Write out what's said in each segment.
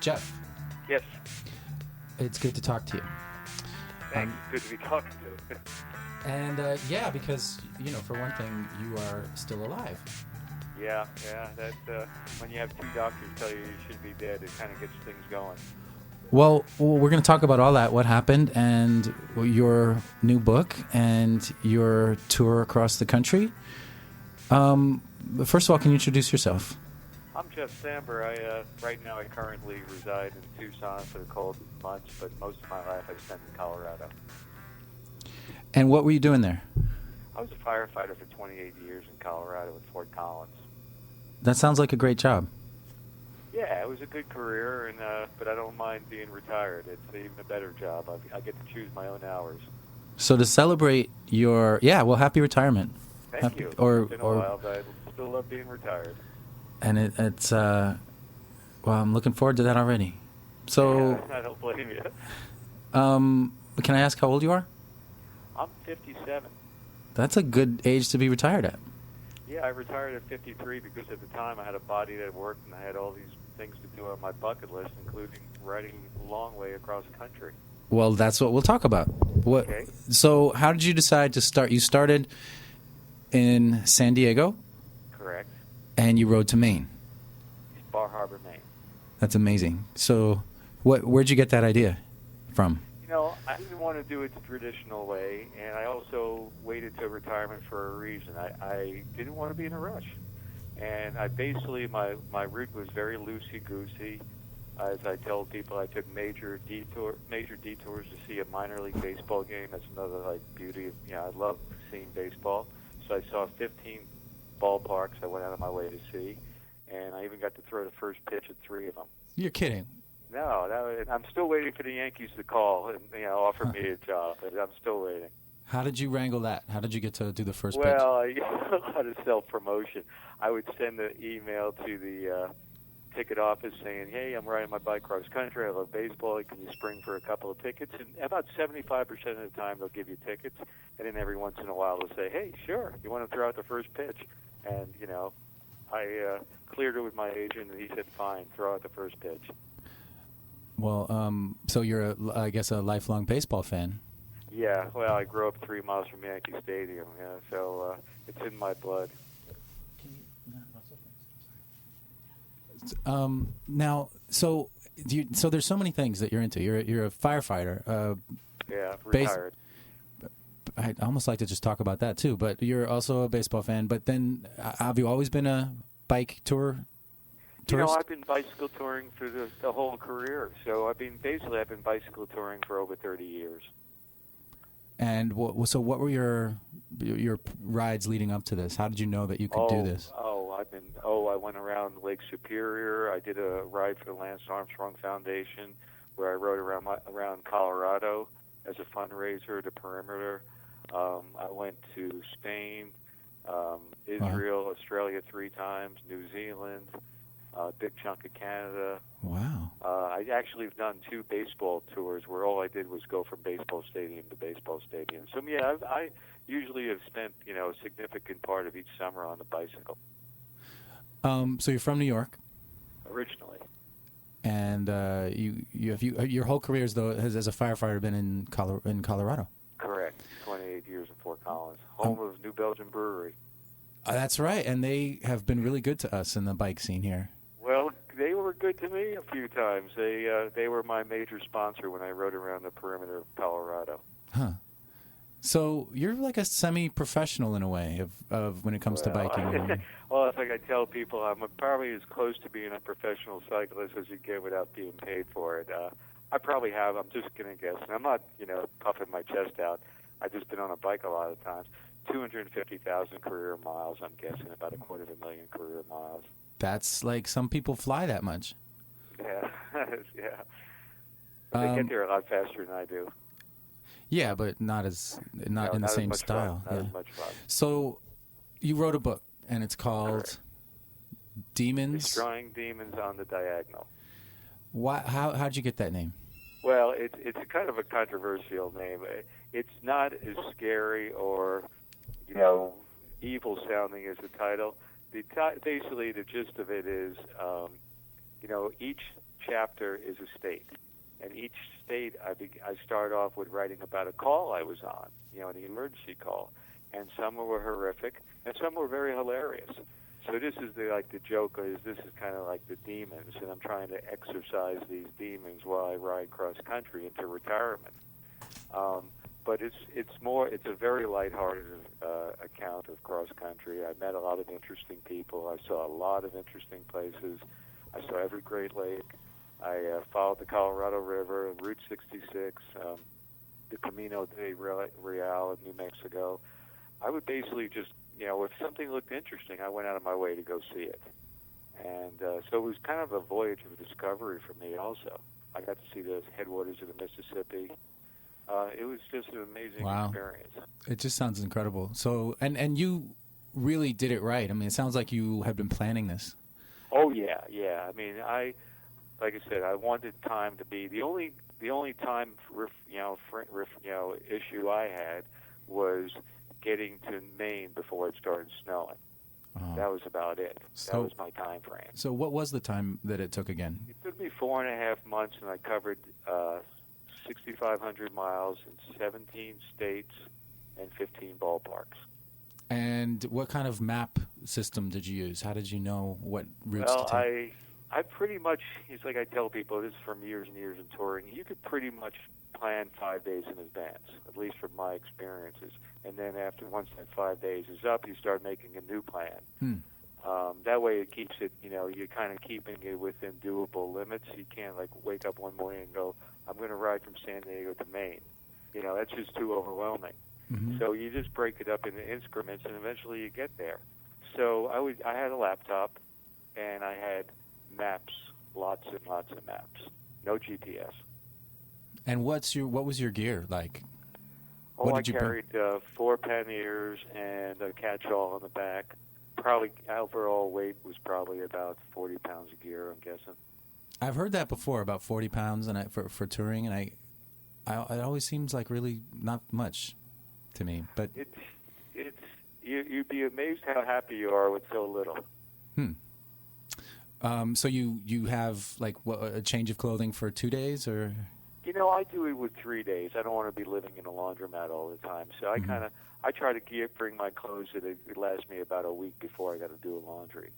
Jeff. Yes. It's good to talk to you. Thanks. Good to be talking to you. And yeah, because, you know, for one thing, you are still alive. Yeah. That when you have two doctors tell you should be dead, it kind of gets things going. Well, we're going to talk about all that, what happened, and your new book, and your tour across the country. First of all, can you introduce yourself? I'm Jeff Sambur. Right now I currently reside in Tucson for the cold months, but most of my life I spent in Colorado. And what were you doing there? I was a firefighter for 28 years in Colorado at Fort Collins. That sounds like a great job. Yeah, it was a good career, and but I don't mind being retired. It's even a better job. I get to choose my own hours. So to celebrate your happy retirement. Thank you. It's been a while, but I still love being retired. And it's well, I'm looking forward to that already. So yeah, I don't blame you. Can I ask how old you are? I'm 57. That's a good age to be retired at. Yeah, I retired at 53 because at the time I had a body that worked and I had all these things to do on my bucket list, including riding a long way across the country. Well, that's what we'll talk about. Okay. So how did you decide to start? You started in San Diego? Correct. And you rode to Maine? Bar Harbor, Maine. That's amazing. So where'd you get that idea from? You know, I didn't want to do it the traditional way, and I also waited to retirement for a reason. I didn't want to be in a rush. And I basically, my route was very loosey-goosey. As I tell people, I took major detours to see a minor league baseball game. That's another, beauty. I love seeing baseball. So I saw 15 ballparks I went out of my way to see, and I even got to throw the first pitch at 3 of them. You're kidding. No, I'm still waiting for the Yankees to call and offer me a job, but I'm still waiting. How did you wrangle that? How did you get to do the first pitch? Well, I got a lot of self-promotion. I would send an email to the ticket office saying, hey, I'm riding my bike cross country. I love baseball. Can you spring for a couple of tickets? And about 75% of the time, they'll give you tickets. And then every once in a while, they'll say, hey, sure, you want to throw out the first pitch? And, I cleared it with my agent, and he said, fine, throw out the first pitch. Well, so you're, I guess, a lifelong baseball fan. Yeah, well, I grew up 3 miles from Yankee Stadium, so it's in my blood. Now, so there's so many things that you're into. You're a firefighter. Yeah, retired. I'd almost like to just talk about that too. But you're also a baseball fan. But then, have you always been a bike tourist? I've been bicycle touring for the whole career. So I've been bicycle touring for over 30 years. And so what were your rides leading up to this? How did you know that you could do this? I went around Lake Superior. I did a ride for the Lance Armstrong Foundation where I rode around Colorado as a fundraiser, the perimeter. I went to Spain, Israel, Australia 3 times, New Zealand, a big chunk of Canada. Wow. I actually have done 2 baseball tours where all I did was go from baseball stadium to baseball stadium. So, yeah, I usually have spent, a significant part of each summer on the bicycle. So you're from New York? Originally. And your whole career as a firefighter been in Colorado? Correct. 28 years in Fort Collins, home of New Belgium Brewery. That's right, and they have been really good to us in the bike scene here. Well, they were good to me a few times. They were my major sponsor when I rode around the perimeter of Colorado. Huh. So you're like a semi-professional in a way of when it comes to biking. Well, it's like I tell people, I'm probably as close to being a professional cyclist as you get without being paid for it. I probably have. I'm just going to guess. And I'm not, puffing my chest out. I've just been on a bike a lot of times. 250,000 career miles, I'm guessing, about 250,000 career miles. That's like some people fly that much. Yeah, yeah. But they get there a lot faster than I do. Yeah, but not in the same style. Not as much fun. So you wrote a book, and it's called Demons? Destroying Demons on the Diagonal. How'd you get that name? Well, it's kind of a controversial name. It's not as scary or, evil sounding as the title. Basically, the gist of it is, each chapter is a state, and each state I start off with writing about a call I was on, an emergency call, and some were horrific, and some were very hilarious. So this is the joke is this is kind of like the demons, and I'm trying to exorcise these demons while I ride cross country into retirement. But it's a very lighthearted account of cross country. I met a lot of interesting people. I saw a lot of interesting places. I saw every Great Lake. I followed the Colorado River, Route 66, the Camino de Real in New Mexico. I would basically just, if something looked interesting, I went out of my way to go see it. And so it was kind of a voyage of discovery for me also. I got to see the headwaters of the Mississippi. It was just an amazing experience. It just sounds incredible. So, and you really did it right. I mean, it sounds like you have been planning this. Oh yeah. I mean, like I said, I wanted time to be the only time issue I had was getting to Maine before it started snowing. That was about it. That was my time frame. So what was the time that it took again? It took me 4.5 months, and I covered 6,500 miles in 17 states and 15 ballparks. And what kind of map system did you use? How did you know what routes to take? Well, I pretty much, it's like I tell people, this is from years and years of touring, you could pretty much plan 5 days in advance, at least from my experiences. And then once that 5 days is up, you start making a new plan. That way it keeps it, you're kind of keeping it within doable limits. You can't wake up one morning and go, I'm going to ride from San Diego to Maine. That's just too overwhelming. Mm-hmm. So you just break it up into increments, and eventually you get there. So I had a laptop, and I had maps, lots and lots of maps, no GPS. And what was your gear like? I carried 4 panniers and a catch-all on the back. Probably overall weight was probably about 40 pounds of gear, I'm guessing. I've heard that before, about 40 pounds, and for touring, and it always seems like really not much to me. But you'd be amazed how happy you are with so little. So you have a change of clothing for 2 days, or? I do it with 3 days. I don't want to be living in a laundromat all the time. So I try to bring my clothes so that it lasts me about a week before I got to do a laundry.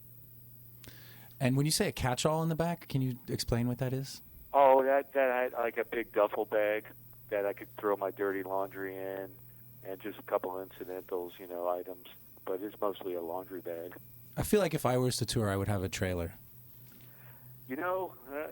And when you say a catch-all in the back, can you explain what that is? Oh, that had like a big duffel bag that I could throw my dirty laundry in, and just a couple incidentals, items. But it's mostly a laundry bag. I feel like if I was to tour, I would have a trailer.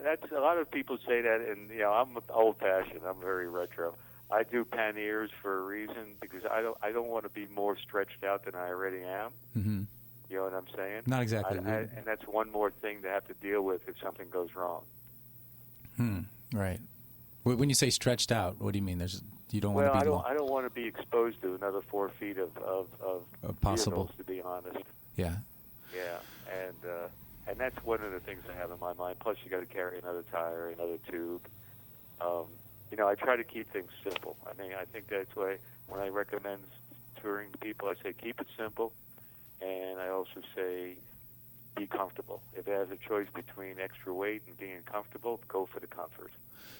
That's a lot of people say that, and I'm old-fashioned. I'm very retro. I do panniers for a reason because I don't want to be more stretched out than I already am. Mm-hmm. You know what I'm saying? Not exactly. And that's one more thing to have to deal with if something goes wrong. Right. When you say stretched out, what do you mean? You don't want to be long. I don't want to be exposed to another 4 feet of possible vehicles, to be honest. Yeah. Yeah, and that's one of the things I have in my mind. Plus, you got to carry another tire, another tube. I try to keep things simple. I mean, I think that's why when I recommend touring to people, I say keep it simple, and I also say be comfortable. If it has a choice between extra weight and being comfortable, go for the comfort.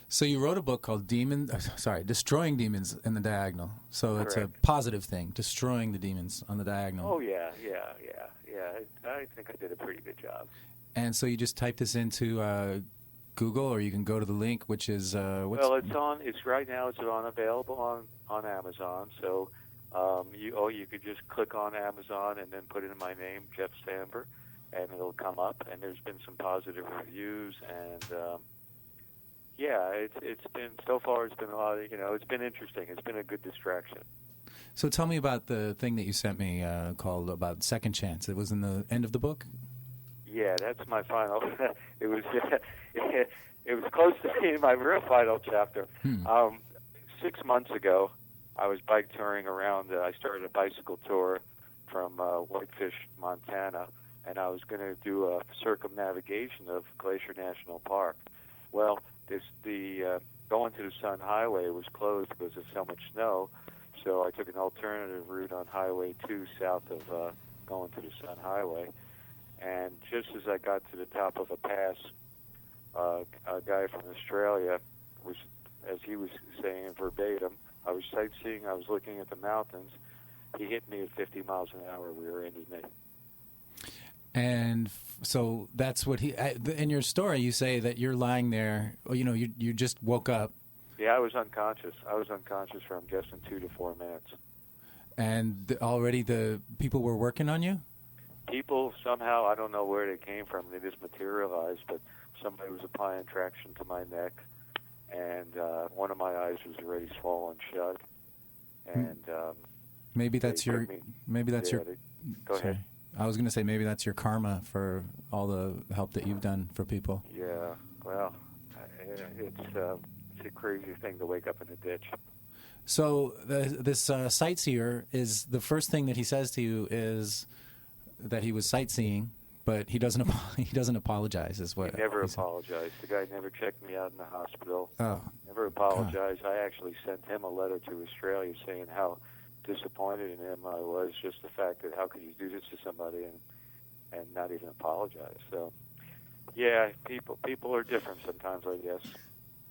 So you wrote a book called Destroying Demons in the Diagonal. So Correct. It's a positive thing, destroying the demons on the diagonal. Oh, yeah. I think I did a pretty good job. And so you just type this into Google, or you can go to the link, which is it's right now. It's available on Amazon. So you could just click on Amazon and then put in my name, Jeff Sambur, and it'll come up. And there's been some positive reviews, and it's been so far. It's been a lot of it's been interesting. It's been a good distraction. So tell me about the thing that you sent me called about Second Chance. It was in the end of the book? Yeah, that's my final. It was close to being my real final chapter. 6 months ago, I was bike touring around. I started a bicycle tour from Whitefish, Montana, and I was going to do a circumnavigation of Glacier National Park. Well, the going to the Sun Highway was closed because of so much snow. So I took an alternative route on Highway 2 south of going to the Sun Highway. And just as I got to the top of a pass, a guy from Australia was, as he was saying verbatim, I was sightseeing, I was looking at the mountains. He hit me at 50 miles an hour, rear-ended me. And so that's what he. In your story, you say that you're lying there. You just woke up. Yeah, I was unconscious. I was unconscious for, I'm guessing, 2 to 4 minutes. And already the people were working on you? People, somehow, I don't know where they came from. They just materialized, but somebody was applying traction to my neck, and one of my eyes was already swollen shut. And maybe that's your. Go ahead. I was going to say maybe that's your karma for all the help that you've done for people. Yeah, well, it's a crazy thing to wake up in a ditch. So this sightseer is the first thing that he says to you is that he was sightseeing, but he doesn't apologize. Is what he never apologized. The guy never checked me out in the hospital. Oh, never apologized. God. I actually sent him a letter to Australia saying how disappointed in him I was, just the fact that how could you do this to somebody and not even apologize. So yeah, people are different sometimes, I guess.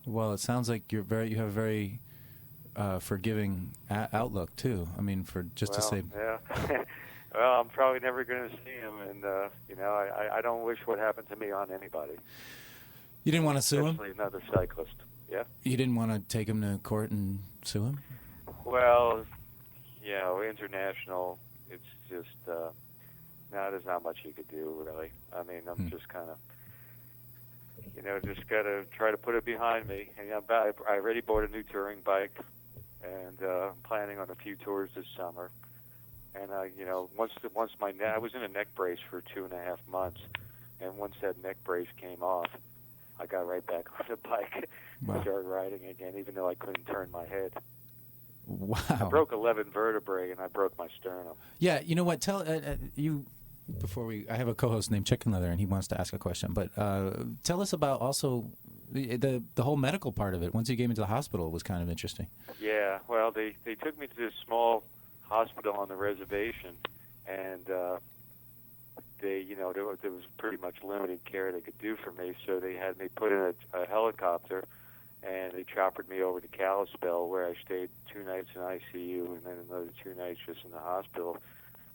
Well, it sounds like you have a very forgiving outlook too. I mean, to say yeah. Well, I'm probably never going to see him, and I don't wish what happened to me on anybody. You didn't want to sue him? Especially another cyclist. Yeah. You didn't want to take him to court and sue him? Well, international, it's just, there's not much you could do, really. I mean, I'm just kind of, just got to try to put it behind me. And I already bought a new touring bike, and I'm planning on a few tours this summer. And, once I was in a neck brace for 2.5 months, and once that neck brace came off, I got right back on the bike and started riding again, even though I couldn't turn my head. Wow. I broke 11 vertebrae, and I broke my sternum. Yeah, you know what? Tell you before I have a co-host named Chicken Leather, and he wants to ask a question. But tell us about also the whole medical part of it. Once you came into the hospital, was kind of interesting. Yeah, well, they took me to this small hospital on the reservation, and there was pretty much limited care they could do for me. So they had me put in a helicopter, and they choppered me over to Kalispell, where I stayed 2 nights in ICU, and then another 2 nights just in the hospital,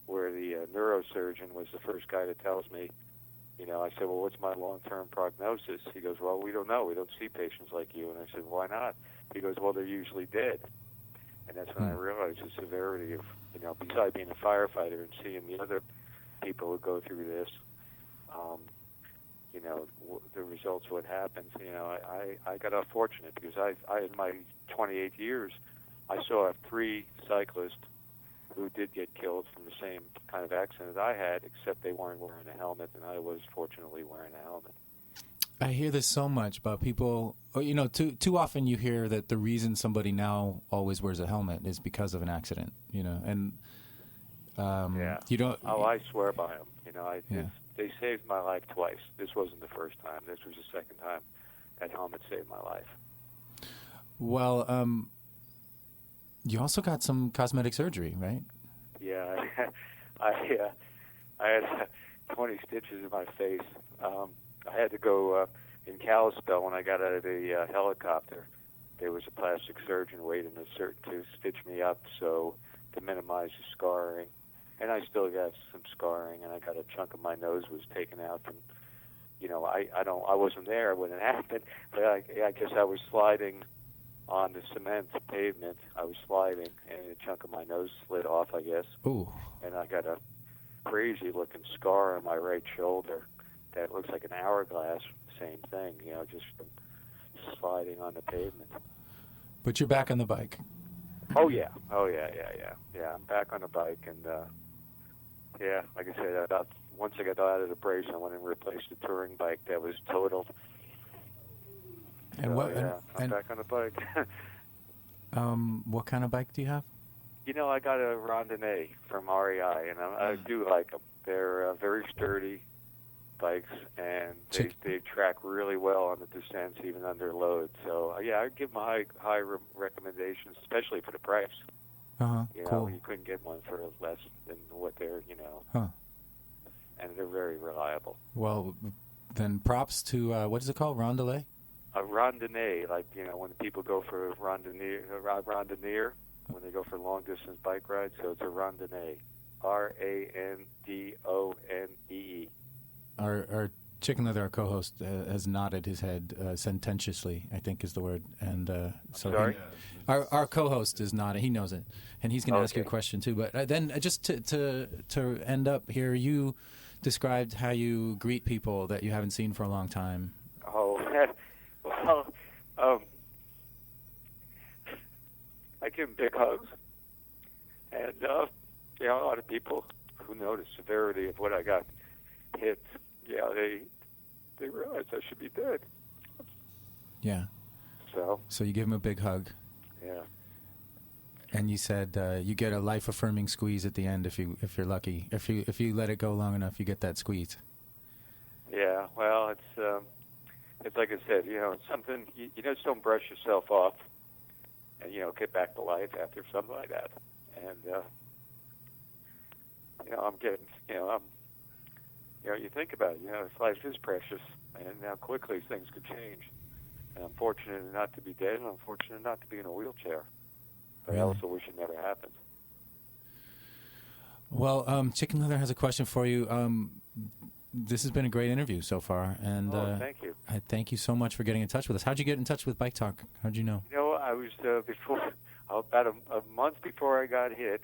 where the neurosurgeon was the first guy that tells me, I said, well, what's my long-term prognosis? He goes, well, we don't know. We don't see patients like you. And I said, why not? He goes, well, they're usually dead. And that's when I realized the severity of, besides being a firefighter and seeing the other people who go through this, the results of what happens. I got unfortunate because I in my 28 years, I saw 3 cyclists who did get killed from the same kind of accident I had, except they weren't wearing a helmet, and I was fortunately wearing a helmet. I hear this so much about people. Too often you hear that the reason somebody now always wears a helmet is because of an accident. And you don't. Oh, I swear by them. They saved my life twice. This wasn't the first time. This was the second time that helmet saved my life. Well, you also got some cosmetic surgery, right? Yeah, I had 20 stitches in my face. I had to go in Kalispell when I got out of the helicopter. There was a plastic surgeon waiting to stitch me up to minimize the scarring. And I still got some scarring, and I got a chunk of my nose was taken out from, I wasn't there when it happened, but I guess I was sliding on the cement pavement. I was sliding, and a chunk of my nose slid off, I guess. Ooh. And I got a crazy-looking scar on my right shoulder that looks like an hourglass. Same thing, just from sliding on the pavement. But you're back on the bike. Oh yeah. I'm back on the bike, and like I said, once I got out of the brace, I went and replaced the touring bike that was totaled. And I'm back on the bike. What kind of bike do you have? I got a Rondinette from REI, and I do like them. They're very sturdy. bikes, and Check- they track really well on the descents, even under load. So yeah, I'd give them a high recommendation, especially for the price. You know, Cool. you couldn't get one for less than what they're, Huh. and they're very reliable. Well, then props to what is it called? Rondelay? A randonnée, like, when people go for a randonnée, when they go for long distance bike rides, so it's a randonnée. Randonee. Our Chicken Leather, our co-host, has nodded his head sententiously, I think is the word. And so sorry? Our co-host is nodding. He knows it. And he's going to ask you a Okay. question, too. But then just to end up here, you described how you greet people that you haven't seen for a long time. Oh, well, I give them big hugs. And, a lot of people who know the severity of what I got hit, they realize I should be dead. Yeah. So you give him a big hug. Yeah. And you said you get a life-affirming squeeze at the end if you're lucky. If you let it go long enough, you get that squeeze. Yeah, well, it's like I said, it's something, you just don't brush yourself off and, get back to life after something like that. And, I'm getting, you think about it, life is precious, and how quickly things could change. And I'm fortunate not to be dead, and I'm fortunate not to be in a wheelchair. But I also wish it never happened. Well, Chicken Leather has a question for you. This has been a great interview so far, and Thank you. I thank you so much for getting in touch with us. How'd you get in touch with Bike Talk? How'd you know? I was about a month before I got hit,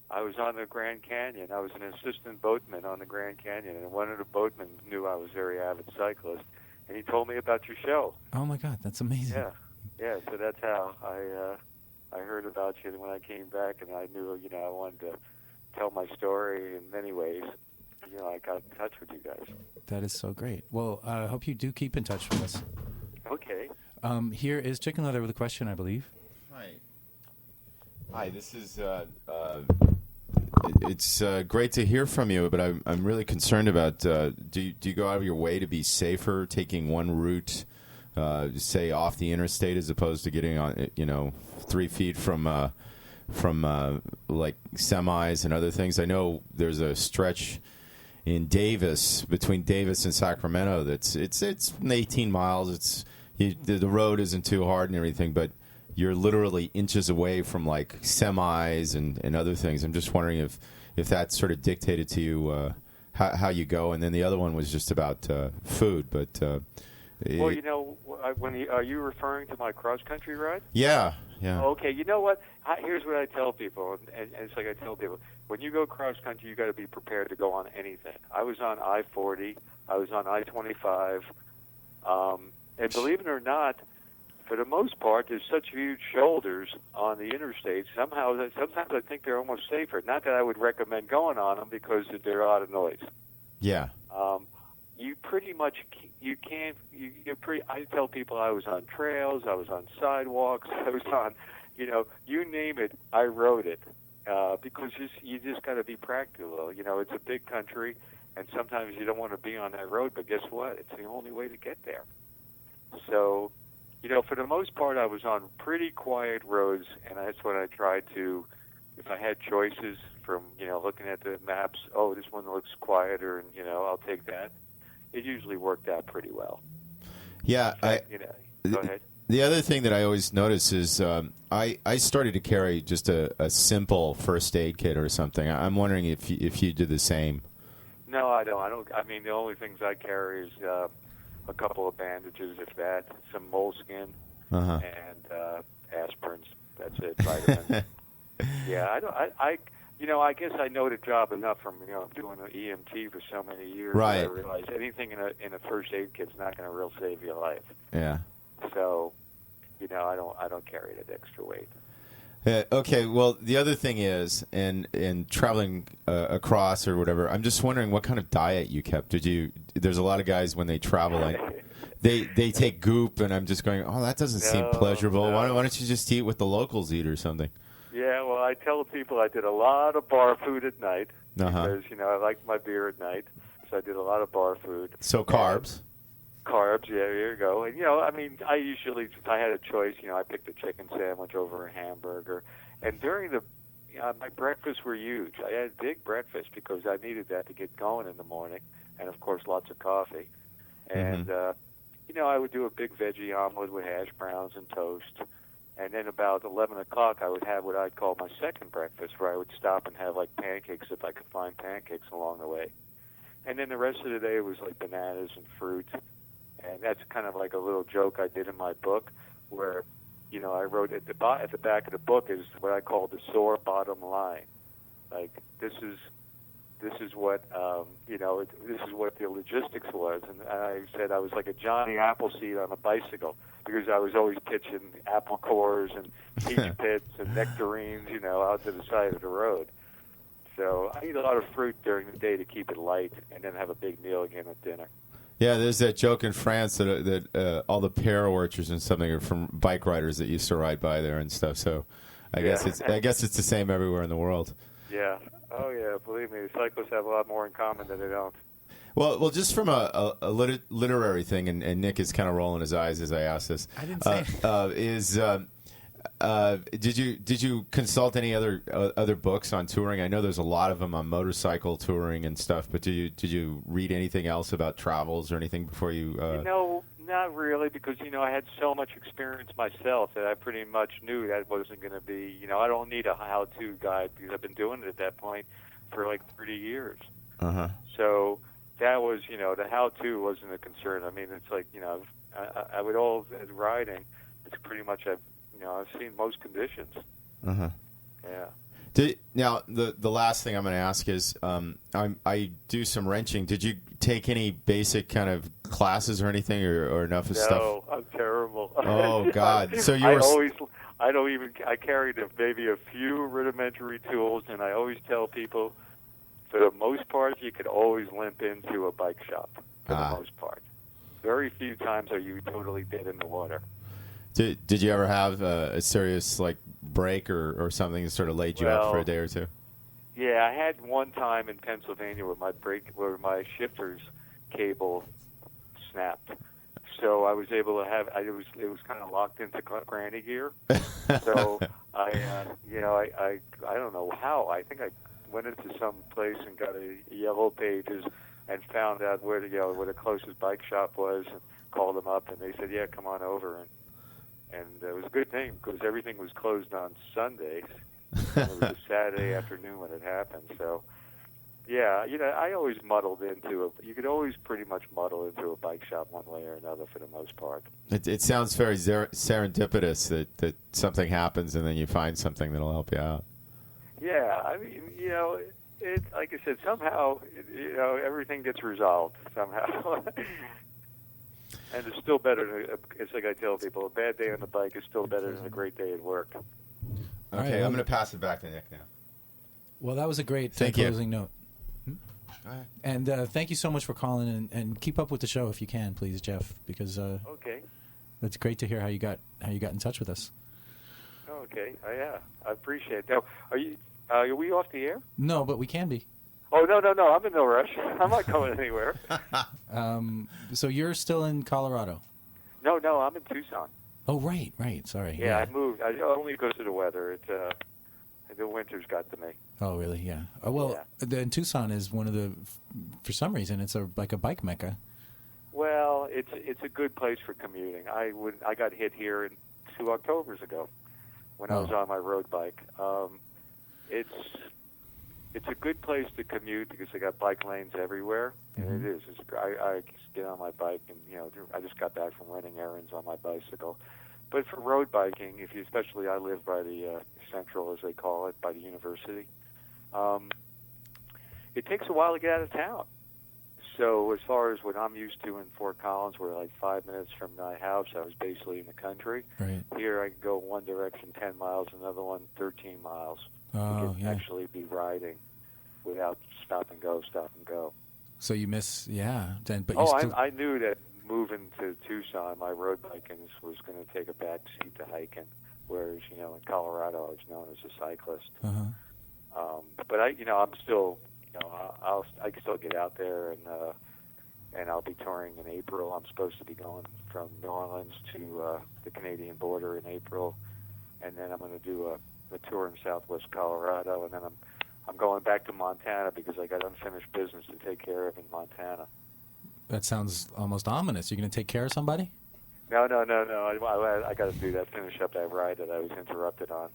I was on the Grand Canyon. I was an assistant boatman on the Grand Canyon, and one of the boatmen knew I was a very avid cyclist, and he told me about your show. Oh my God, that's amazing! Yeah. So that's how I heard about you when I came back, and I knew I wanted to tell my story in many ways. I got in touch with you guys. That is so great. Well, I hope you do keep in touch with us. Okay. Here is Chicken Leather with a question, I believe. Hi. This is. It's great to hear from you, but I'm really concerned about. Do you go out of your way to be safer taking one route, say off the interstate, as opposed to getting on 3 feet from like semis and other things? I know there's a stretch in Davis, between Davis and Sacramento, it's 18 miles. The road isn't too hard and everything, but you're literally inches away from like semis and other things. I'm just wondering if that sort of dictated to you how you go. And then the other one was just about food. But well, are you referring to my cross country ride? Yeah. Okay, you know what? Here's what I tell people, and it's like I tell people: when you go cross country, you got to be prepared to go on anything. I was on I-40, I was on I-25, and believe it or not, for the most part, there's such huge shoulders on the interstate. Sometimes I think they're almost safer. Not that I would recommend going on them because they're a lot of noise. Yeah. You pretty much I tell people I was on trails, I was on sidewalks, I was on, you name it, I rode it, because you just got to be practical. It's a big country, and sometimes you don't want to be on that road, but guess what? It's the only way to get there. So, for the most part, I was on pretty quiet roads, and that's what I tried to, if I had choices from, looking at the maps, this one looks quieter, and, I'll take that. It usually worked out pretty well. Yeah. Go ahead. The other thing that I always notice is I started to carry just a simple first aid kit or something. I'm wondering if you do the same. No, I don't. I mean, the only things I carry is a couple of bandages, if that, some moleskin, and aspirins. That's it. Vitamins. Yeah, I guess I know the job enough from doing an EMT for so many years. Right. I realize anything in a first aid kit's not going to real save your life. Yeah. So, I don't carry that extra weight. Okay. Well, the other thing is, in traveling across or whatever, I'm just wondering what kind of diet you kept. There's a lot of guys when they travel, they take goop, and I'm just going, that doesn't seem pleasurable. No. Why don't you just eat what the locals eat or something? Yeah, well, I tell people I did a lot of bar food at night because, I like my beer at night. So I did a lot of bar food. So carbs. Carbs, yeah, there you go. And, I mean, I usually, if I had a choice, I picked a chicken sandwich over a hamburger. And during my breakfasts were huge. I had a big breakfast because I needed that to get going in the morning. And, of course, lots of coffee. And, I would do a big veggie omelet with hash browns and toast. And then about 11 o'clock, I would have what I'd call my second breakfast, where I would stop and have, like, pancakes if I could find pancakes along the way. And then the rest of the day was, like, bananas and fruit. And that's kind of like a little joke I did in my book where, I wrote at the back of the book is what I call the sore bottom line. Like, this is what, this is what the logistics was. And I said I was like a Johnny Appleseed on a bicycle because I was always pitching apple cores and peach pits and nectarines, out to the side of the road. So I eat a lot of fruit during the day to keep it light and then have a big meal again at dinner. Yeah, there's that joke in France that all the pear orchards and something are from bike riders that used to ride by there and stuff. So I guess it's the same everywhere in the world. Yeah. Oh yeah. Believe me, the cyclists have a lot more in common than they don't. Well, just from a literary thing, and Nick is kind of rolling his eyes as I ask this. I didn't say. Did you consult any other books on touring? I know there's a lot of them on motorcycle touring and stuff, but did you read anything else about travels or anything before you? Not really, because I had so much experience myself that I pretty much knew that wasn't going to be. I don't need a how-to guide because I've been doing it at that point for like 30 years. So that was, the how-to wasn't a concern. I mean, it's like, I would all as riding. It's pretty much I've seen most conditions. Yeah. Now, the last thing I'm going to ask is, I do some wrenching. Did you take any basic kind of classes or anything, or enough of stuff? No, I'm terrible. Oh God! So you I carried maybe a few rudimentary tools, and I always tell people, for the most part, you could always limp into a bike shop. For the most part, very few times are you totally dead in the water. Did you ever have a serious break or something that sort of laid you up for a day or two? Yeah, I had one time in Pennsylvania where my shifter's cable snapped. So I was able to have it was kind of locked into granny gear. So I don't know how. I think I went into some place and got a Yellow Pages and found out where the closest bike shop was and called them up and they said, "Yeah, come on over." And it was a good thing because everything was closed on Sundays. It was a Saturday afternoon when it happened. So, yeah, I always you could always pretty much muddle into a bike shop one way or another for the most part. It sounds very serendipitous that something happens and then you find something that'll help you out. Yeah, I mean, it like I said, somehow, everything gets resolved somehow. And it's still better. It's like I tell people, a bad day on the bike is still better than a great day at work. Okay, I'm going to pass it back to Nick now. Well, that was a great closing note. And thank you so much for calling and keep up with the show if you can, please, Jeff, because okay, it's great to hear how you got in touch with us. Okay, yeah, I appreciate it. Now, are we off the air? No, but we can be. Oh, no, I'm in no rush. I'm not going anywhere. So you're still in Colorado? No, I'm in Tucson. Oh, right, sorry. Yeah, I moved. Only because of the weather. The winter's got to me. Oh, really? Yeah. Oh, well, in Tucson is one of for some reason, it's like a bike mecca. Well, it's a good place for commuting. I got hit here 2 Octobers ago when I was on my road bike. It's a good place to commute because they got bike lanes everywhere, and it is. I just get on my bike, and I just got back from running errands on my bicycle. But for road biking, especially I live by the Central, as they call it, by the university, it takes a while to get out of town. So as far as what I'm used to in Fort Collins, where like 5 minutes from my house, I was basically in the country. Right. Here I can go one direction 10 miles, another one 13 miles. Oh, you can actually be riding without stop and go. So you miss, but I knew that moving to Tucson, my road biking was going to take a back seat to hiking, whereas in Colorado I was known as a cyclist. Uh-huh. But I'm still I can still get out there, and I'll be touring in April. I'm supposed to be going from New Orleans to the Canadian border in April, and then I'm going to do a tour in Southwest Colorado, and then I'm going back to Montana because I got unfinished business to take care of in Montana. That sounds almost ominous. You're going to take care of somebody? No. I got to do that. Finish up that ride that I was interrupted on.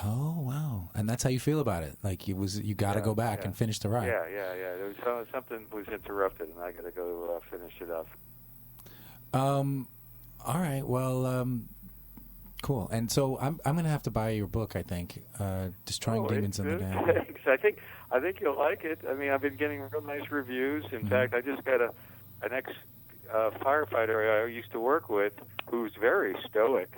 Oh wow! And that's how you feel about it. Like you got to go back and finish the ride. Yeah. There was something was interrupted, and I got to go finish it up. All right. Well, cool. And so I'm going to have to buy your book. I think, Destroying Demons in the Dam. Thanks. I think you'll like it. I mean, I've been getting real nice reviews. In fact, I just got an ex firefighter I used to work with who's very stoic.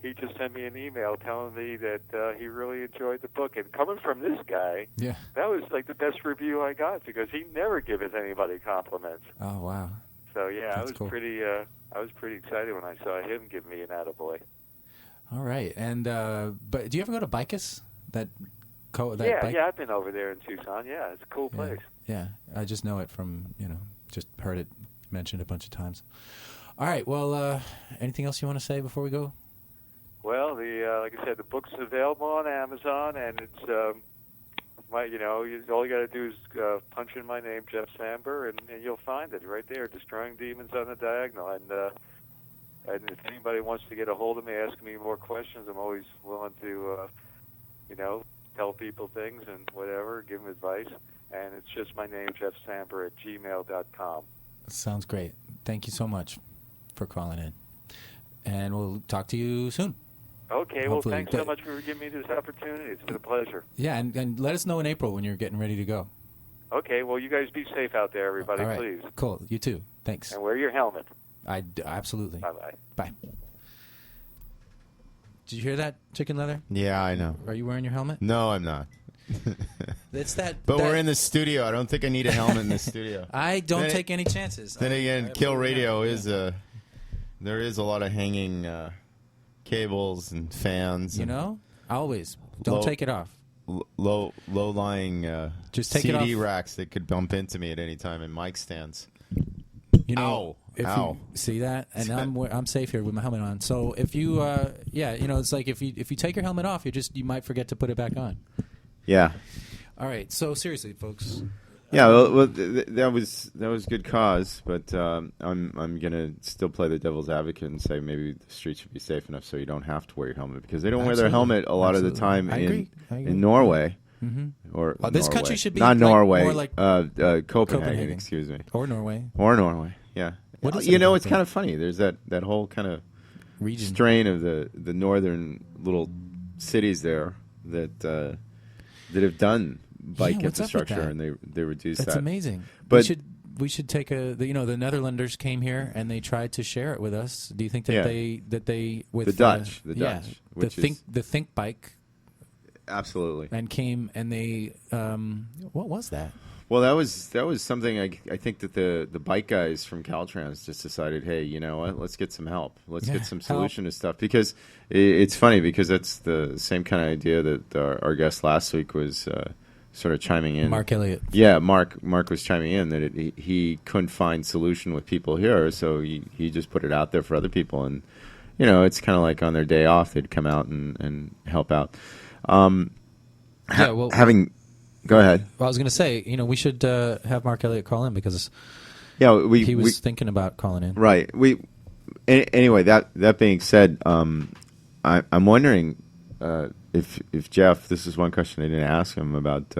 He just sent me an email telling me that he really enjoyed the book. And coming from this guy, that was like the best review I got because he never gives anybody compliments. Oh wow! So yeah, That's cool. I was pretty excited when I saw him give me an attaboy. All right, and but do you ever go to Bicus? Yeah, I've been over there in Tucson. Yeah, it's a cool place. Yeah, I just know it from just heard it mentioned a bunch of times. All right, well, anything else you want to say before we go? Well, like I said, the book's available on Amazon, and it's all you got to do is punch in my name, Jeff Sambur, and you'll find it right there, Destroying Demons on the Diagonal. And if anybody wants to get a hold of me, ask me more questions, I'm always willing to, tell people things and whatever, give them advice. And it's just my name, Jeff Sambur, at gmail.com. Sounds great. Thank you so much for calling in. And we'll talk to you soon. Okay, Hopefully. well, thanks so much for giving me this opportunity. It's been a pleasure. Yeah, and let us know in April when you're getting ready to go. Okay, well, you guys be safe out there, everybody, All right. please. Cool. You too. Thanks. And wear your helmet. Absolutely. Bye-bye. Bye. Did you hear that, Chicken Leather? Yeah, I know. Are you wearing your helmet? No, I'm not. It's that. But we're in the studio. I don't think I need a helmet in the studio. I don't take any chances. Then again, Kill Radio is there is a lot of hanging cables and fans. Always don't take it off. Low-lying Just take CD it off. racks that could bump into me at any time, and mic stands. Ow. You see that, and I'm safe here with my helmet on. So if you, it's like if you take your helmet off, you might forget to put it back on. Yeah. All right. So seriously, folks. Yeah. Well, that was good cause, but I'm gonna still play the devil's advocate and say maybe the streets should be safe enough so you don't have to wear your helmet because they don't wear their helmet a lot of the time in Norway. Mm-hmm. Or this Norway. country should be not Norway, more like Copenhagen. Excuse me. Or Norway. Yeah. What is it's kind of funny. There's that whole kind of region strain of the northern little cities there that have done bike infrastructure and they reduce that. That's amazing. But we should take the Netherlanders came here and they tried to share it with us. Do you think that they with the Dutch, the Think Bike absolutely and came and they what was that? Well, that was something I think that the bike guys from Caltrans just decided, hey, you know what? Let's get some help. Let's get some solution to stuff because it's funny because that's the same kind of idea that our guest last week was sort of chiming in. Mark Elliott. Yeah, Mark was chiming in that he couldn't find solution with people here, so he just put it out there for other people, and it's kind of like on their day off they'd come out and help out. Go ahead. Well, I was going to say, we should have Mark Elliott call in because he was thinking about calling in. Right. Anyway, that being said, I'm wondering if Jeff, this is one question I didn't ask him about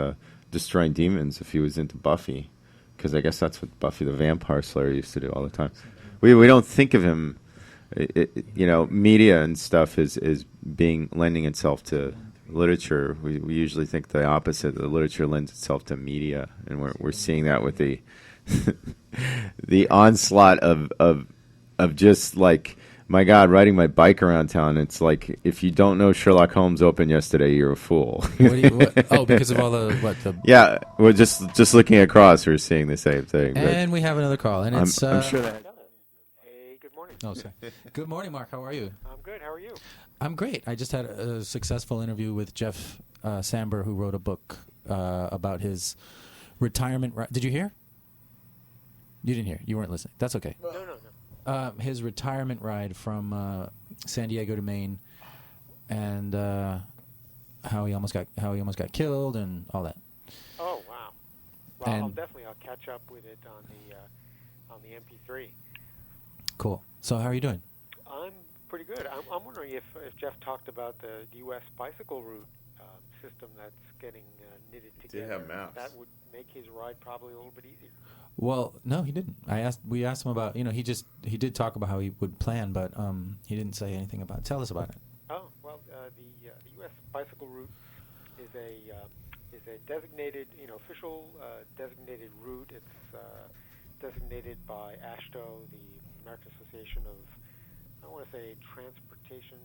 Destroying Demons, if he was into Buffy, because I guess that's what Buffy the Vampire Slayer used to do all the time. We don't think of him, media and stuff is lending itself to literature. We usually think the opposite. The literature lends itself to media, and we're seeing that with the the onslaught of just like, my God, riding my bike around town. It's like if you don't know Sherlock Holmes opened yesterday, you're a fool. Because of all the yeah, we're just looking across. We're seeing the same thing. And we have another call, and it's I'm sure that. Hey, good morning. Oh, sorry. Good morning, Mark. How are you? I'm good. How are you? I'm great. I just had a successful interview with Jeff Sambur, who wrote a book about his retirement ride. Did you hear? You didn't hear. You weren't listening. That's okay. No. His retirement ride from San Diego to Maine, and how he almost got killed and all that. Oh wow. Well, And- I'll catch up with it on the MP3. Cool. So how are you doing? I'm pretty good. I'm wondering if Jeff talked about the U.S. bicycle route system that's getting knitted together. have maps. That would make his ride probably a little bit easier. Well, no, he didn't. We asked him about, he did talk about how he would plan, but he didn't say anything about it. Tell us about it. Oh well, the U.S. bicycle route is a designated, official designated route. It's designated by AASHTO, the American Association of, I want to say, Transportation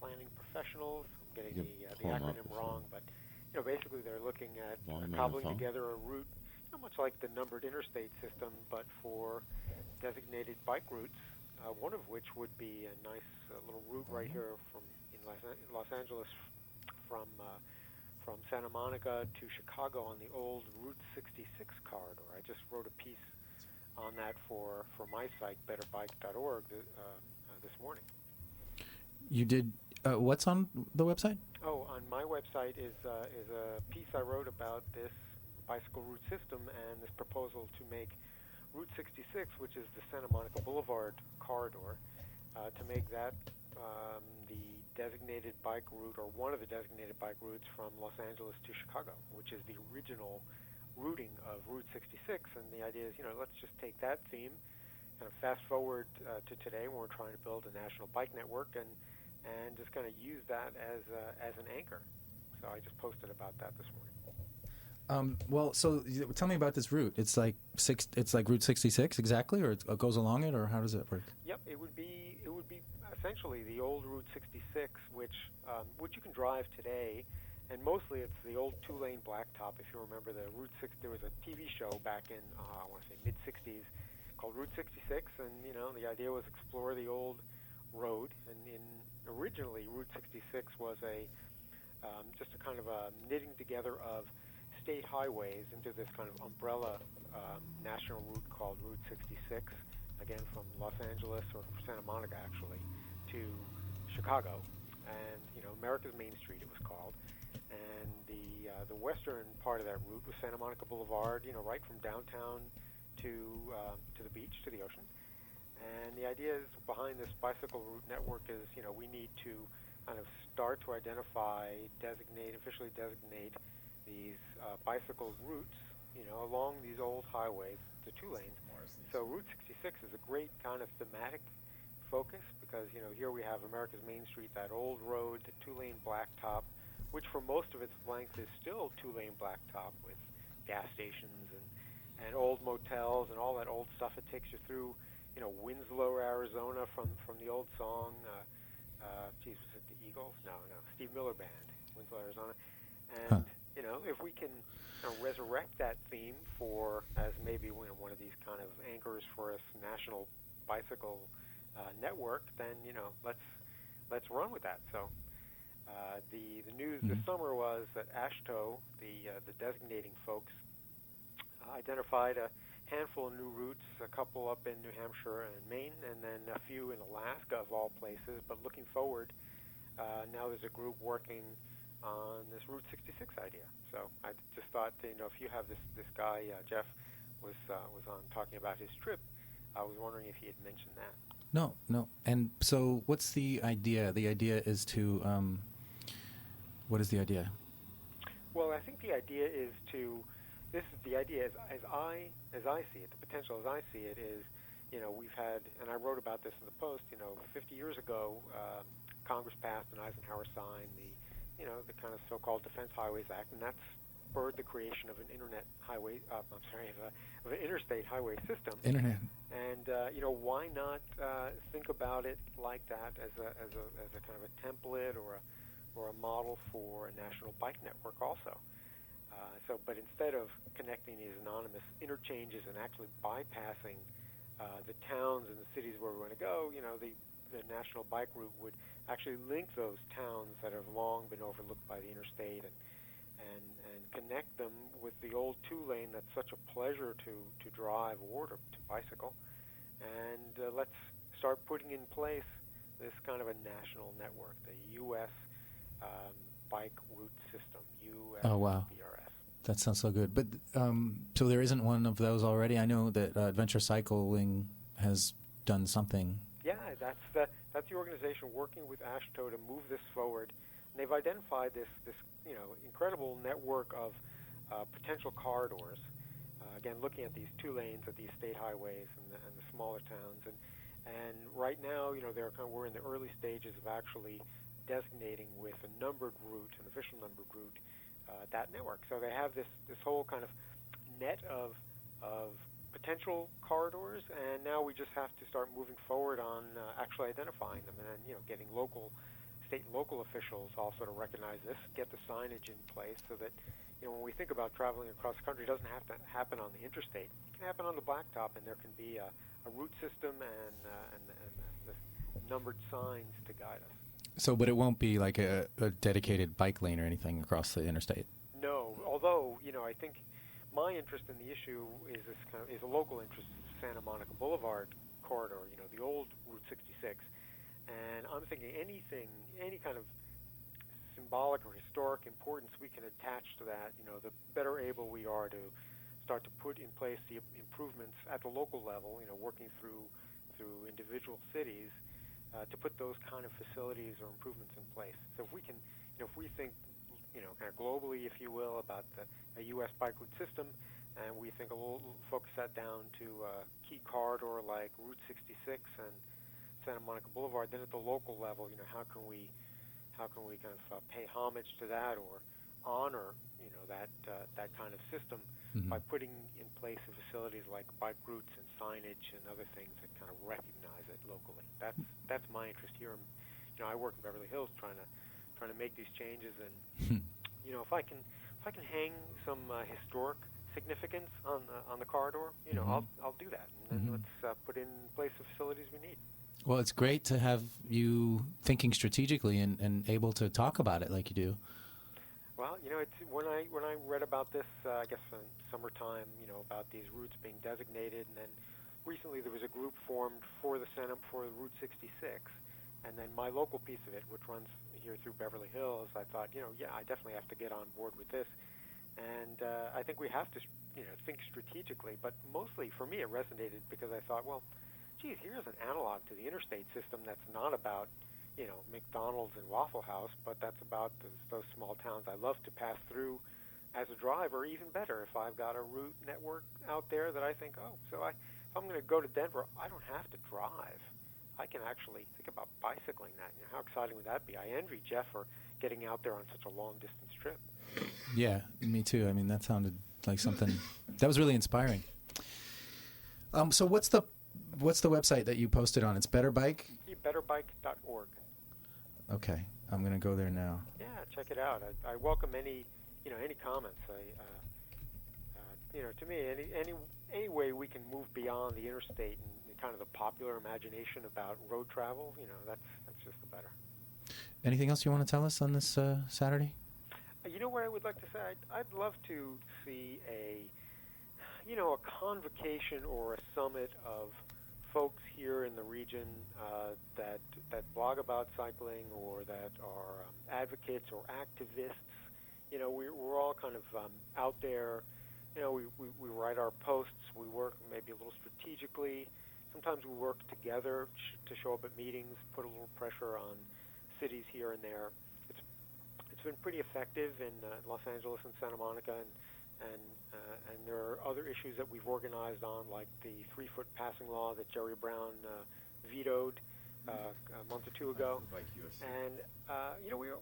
Planning Professionals. I'm getting the acronym wrong, but basically they're looking at cobbling together a route, much like the numbered interstate system, but for designated bike routes. One of which would be a nice little route right here in Los Angeles from Santa Monica to Chicago on the old Route 66 corridor. I just wrote a piece on that for my site, betterbike.org, this morning. You did. What's on the website? Oh, on my website is a piece I wrote about this bicycle route system and this proposal to make Route 66, which is the Santa Monica Boulevard corridor, to make that the designated bike route, or one of the designated bike routes from Los Angeles to Chicago, which is the original routing of Route 66. And the idea is, let's just take that theme, kind of fast forward to today when we're trying to build a national bike network, and just kind of use that as an anchor. So I just posted about that this morning. Well, so tell me about this route. It's like Route 66 exactly, or it goes along it, or how does it work? Yep, it would be essentially the old Route 66, which you can drive today, and mostly it's the old two-lane blacktop. If you remember the Route 6, there was a TV show back in I want to say mid 60s called Route 66, and the idea was explore the old road. And originally Route 66 was just a kind of a knitting together of state highways into this kind of umbrella national route called Route 66, again from Los Angeles, or from Santa Monica actually, to Chicago, and America's Main Street it was called, and the western part of that route was Santa Monica Boulevard, right from downtown to the beach, to the ocean. And the idea is behind this bicycle route network is we need to kind of start to officially designate these bicycle routes, along these old highways, the two lanes. So Route 66 is a great kind of thematic focus because, here we have America's Main Street, that old road, the two-lane blacktop, which for most of its length is still two-lane blacktop with gas stations and old motels and all that old stuff. It takes you through, Winslow, Arizona from the old song, was it the Eagles? No, Steve Miller Band, Winslow, Arizona. And, if we can resurrect that theme as maybe one of these kind of anchors for a national bicycle network, then let's run with that. So the news this summer was that AASHTO, the designating folks, identified a handful of new routes, a couple up in New Hampshire and Maine, and then a few in Alaska of all places. But looking forward, now there's a group working on this Route 66 idea. So I just thought, if you have this guy, Jeff was on talking about his trip, I was wondering if he had mentioned that. No. And so what's the idea? The idea is to, what is the idea? Well, I think the idea is as I see it, the potential as I see it is, we've had, and I wrote about this in the Post, 50 years ago, Congress passed and Eisenhower signed the kind of so-called Defense Highways Act, and that's spurred the creation of an of an interstate highway system. Internet. And why not think about it like that as a kind of a template or a model for a national bike network also. But instead of connecting these anonymous interchanges and actually bypassing the towns and the cities where we want to go, the national bike route would actually link those towns that have long been overlooked by the interstate and connect them with the old two-lane that's such a pleasure to drive or to bicycle, and let's start putting in place this kind of a national network, the U.S. Bike Route System, USBRS. Oh, wow. That sounds so good. But so there isn't one of those already? I know that Adventure Cycling has done something. Yeah, that's the organization working with AASHTO to move this forward. And they've identified this incredible network of potential corridors. Again, looking at these two lanes at these state highways and the smaller towns, and right now, we're in the early stages of actually designating with a numbered route, an official numbered route, that network. So they have this whole kind of net of potential corridors, and now we just have to start moving forward on actually identifying them, and then getting state and local officials also to recognize this, get the signage in place, so that when we think about traveling across the country, it doesn't have to happen on the interstate. It can happen on the blacktop, and there can be a route system and the numbered signs to guide us. So, but it won't be like a dedicated bike lane or anything across the interstate. No, although I think my interest in the issue is a local interest, Santa Monica Boulevard corridor. The old Route 66, and I'm thinking any kind of symbolic or historic importance we can attach to that. The better able we are to start to put in place the improvements at the local level. Working through individual cities. To put those kind of facilities or improvements in place. So if we can, if we think, kind of globally, if you will, about a U.S. bike route system, and we think we'll focus that down to a key corridor like Route 66 and Santa Monica Boulevard, then at the local level, how can we kind of pay homage to that or honor, that kind of system by putting in place facilities like bike routes and signage and other things that kind of recognize it locally. That's my interest here. I work in Beverly Hills trying to make these changes, and if I can hang some historic significance on the corridor, I'll do that, and then let's put in place the facilities we need. Well, it's great to have you thinking strategically and able to talk about it like you do. Well, it's when I read about this, I guess in summertime, about these routes being designated, and then recently there was a group formed for Route 66, and then my local piece of it, which runs here through Beverly Hills, I thought, I definitely have to get on board with this, and I think we have to, think strategically, but mostly for me it resonated because I thought, well, geez, here's an analog to the interstate system that's not about McDonald's and Waffle House, but that's about those small towns I love to pass through as a driver. Even better, if I've got a route network out there that I think, if I'm going to go to Denver, I don't have to drive. I can actually think about bicycling that. How exciting would that be? I envy Jeff for getting out there on such a long-distance trip. Yeah, me too. I mean, that sounded like something that was really inspiring. So what's the website that you posted on? It's Better Bike? Betterbike.org. Okay, I'm going to go there now. Yeah, check it out. I welcome any comments. To me, any way we can move beyond the interstate and kind of the popular imagination about road travel, that's just the better. Anything else you want to tell us on this Saturday? What I would like to say, I'd love to see a convocation or a summit of folks here in the region that blog about cycling or that are advocates or activists. We're all kind of out there. We write our posts. We work maybe a little strategically. Sometimes we work together to show up at meetings, put a little pressure on cities here and there. It's been pretty effective in Los Angeles and Santa Monica, and there are other issues that we've organized on, like the 3-foot passing law that Jerry Brown vetoed a month or two ago. And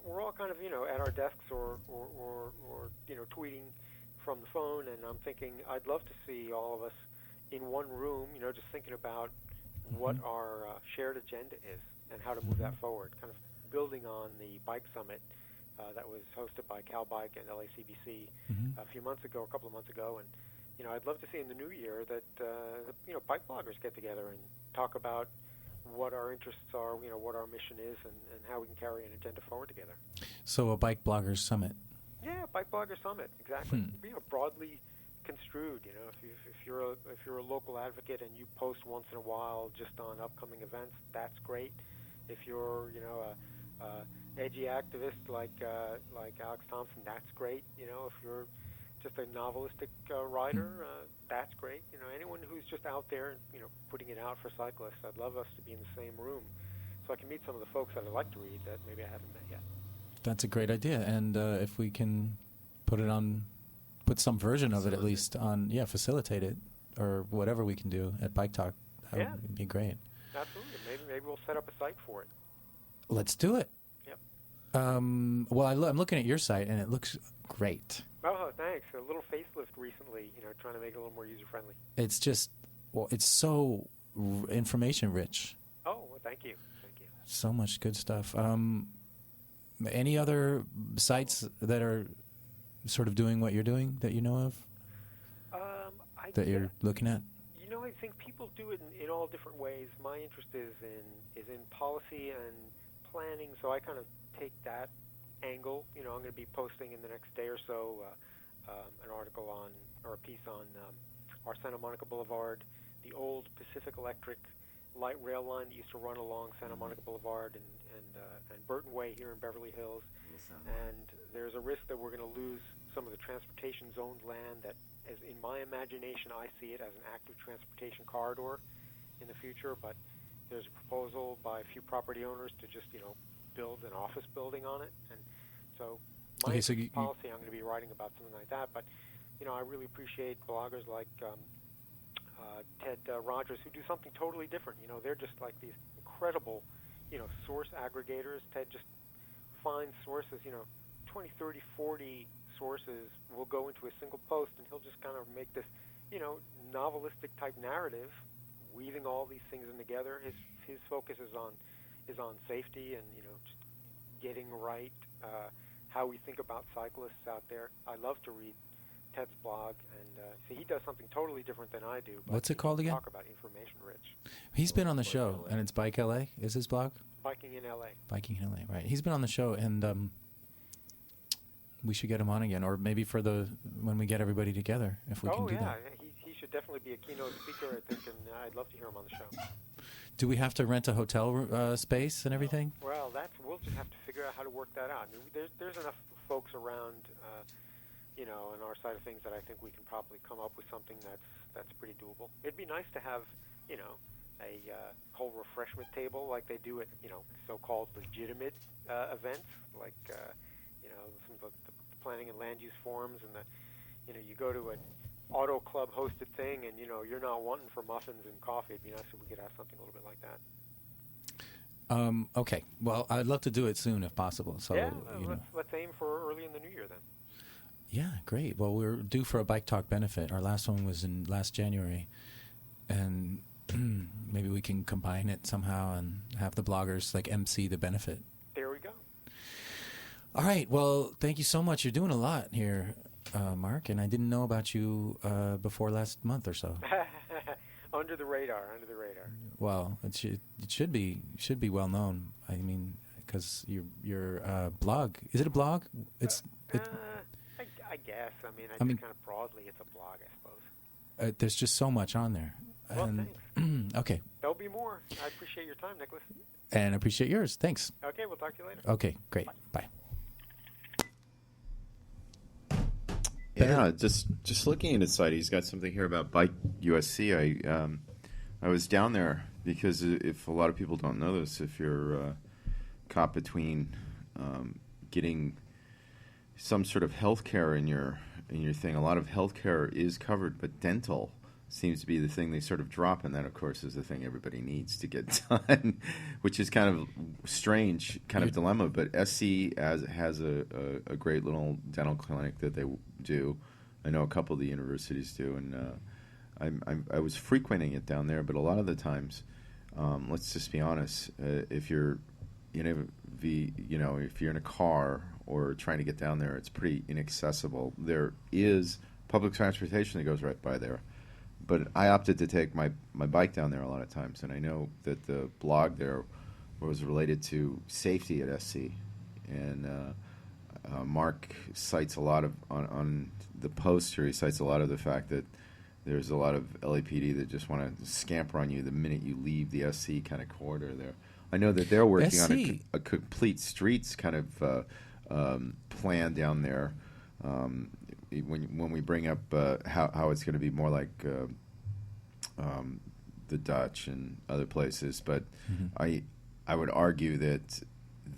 we're all kind of at our desks or tweeting from the phone, and I'm thinking I'd love to see all of us in one room, just thinking about what our shared agenda is and how to move that forward. Kind of building on the bike summit that was hosted by Cal Bike and LACBC a couple of months ago, and I'd love to see in the new year that bike bloggers get together and talk about what our interests are, what our mission is, and how we can carry an agenda forward together. So a bike bloggers summit. Yeah, Bike Blogger Summit, exactly. Broadly construed. If you're a local advocate and you post once in a while just on upcoming events, that's great. If you're a edgy activist like Alex Thompson, that's great. If you're just a novelistic writer, that's great. Anyone who's just out there, putting it out for cyclists, I'd love us to be in the same room so I can meet some of the folks that I'd like to read that maybe I haven't met yet. That's a great idea, and if we can put some version of it at least on, facilitate it, or whatever we can do at BikeTalk, that would be great. Absolutely. Maybe we'll set up a site for it. Let's do it. Yep. I'm looking at your site, and it looks great. Oh, thanks. A little facelift recently, trying to make it a little more user-friendly. It's just, it's so information rich. Oh, well, thank you. So much good stuff. Any other sites that are sort of doing what you're doing that you know of? You're looking at? I think people do it in all different ways. My interest is in policy and planning, so I kind of take that angle. I'm going to be posting in the next day or so an article or a piece on our Santa Monica Boulevard, the old Pacific Electric light rail line that used to run along Santa Monica Boulevard and Burton Way here in Beverly Hills. And there's a risk that we're going to lose some of the transportation zoned land that, as in my imagination, I see it as an active transportation corridor in the future. But there's a proposal by a few property owners to just, build an office building on it. And so my policy, I'm going to be writing about something like that. But, I really appreciate bloggers like Ted Rogers who do something totally different. They're just like these incredible, source aggregators. Ted just finds sources, 20, 30, 40 sources will go into a single post, and he'll just kind of make this, novelistic type narrative, weaving all these things in together. His focus is on safety and, just getting right how we think about cyclists out there. I love to read Ted's blog, and so he does something totally different than I do. What's it called again? Talk about information rich. He's been on the show, and it's Bike LA. Is his blog? Biking in LA. Biking in LA, right? He's been on the show, and we should get him on again, or maybe for when we get everybody together, if we can do that. He should definitely be a keynote speaker, I think, and I'd love to hear him on the show. Do we have to rent a hotel space and everything? Well, we'll just have to figure out how to work that out. I mean, there's enough folks around. On our side of things that I think we can probably come up with something that's pretty doable. It'd be nice to have, a whole refreshment table like they do at, so-called legitimate events, like, some of the planning and land use forums, and you go to an auto club hosted thing, and you're not wanting for muffins and coffee. It'd be nice if we could have something a little bit like that. Okay. Well, I'd love to do it soon if possible. So let's aim for early in the new year then. Yeah, great. Well, we're due for a Bike Talk benefit. Our last one was in last January, and maybe we can combine it somehow and have the bloggers MC the benefit. There we go. All right. Well, thank you so much. You're doing a lot here, Mark, and I didn't know about you before last month or so. Under the radar. Well, it should be well known. I mean, because your blog, is it a blog? I guess. I mean, kind of broadly, it's a blog, I suppose. There's just so much on there. Well, thanks. Okay. There'll be more. I appreciate your time, Nicholas. And I appreciate yours. Thanks. Okay, we'll talk to you later. Okay, great. Bye. Yeah, just looking at his site, he's got something here about Bike USC. I was down there because if a lot of people don't know this, if you're caught between getting some sort of health care in your thing, a lot of health care is covered, but dental seems to be the thing they sort of drop, and that, of course, is the thing everybody needs to get done, which is kind of strange kind of dilemma. But SC has a great little dental clinic that they do. I know a couple of the universities do, and I was frequenting it down there, but a lot of the times, let's just be honest, if you're if you're in a car or trying to get down there, it's pretty inaccessible. There is public transportation that goes right by there, but I opted to take my bike down there a lot of times, and I know that the blog there was related to safety at SC, and Mark cites a lot of on the poster. He cites a lot of the fact that there's a lot of LAPD that just want to scamper on you the minute you leave the SC kind of corridor there. I know that they're working on a complete streets kind of plan down there. When we bring up how it's going to be more like the Dutch and other places, but I would argue that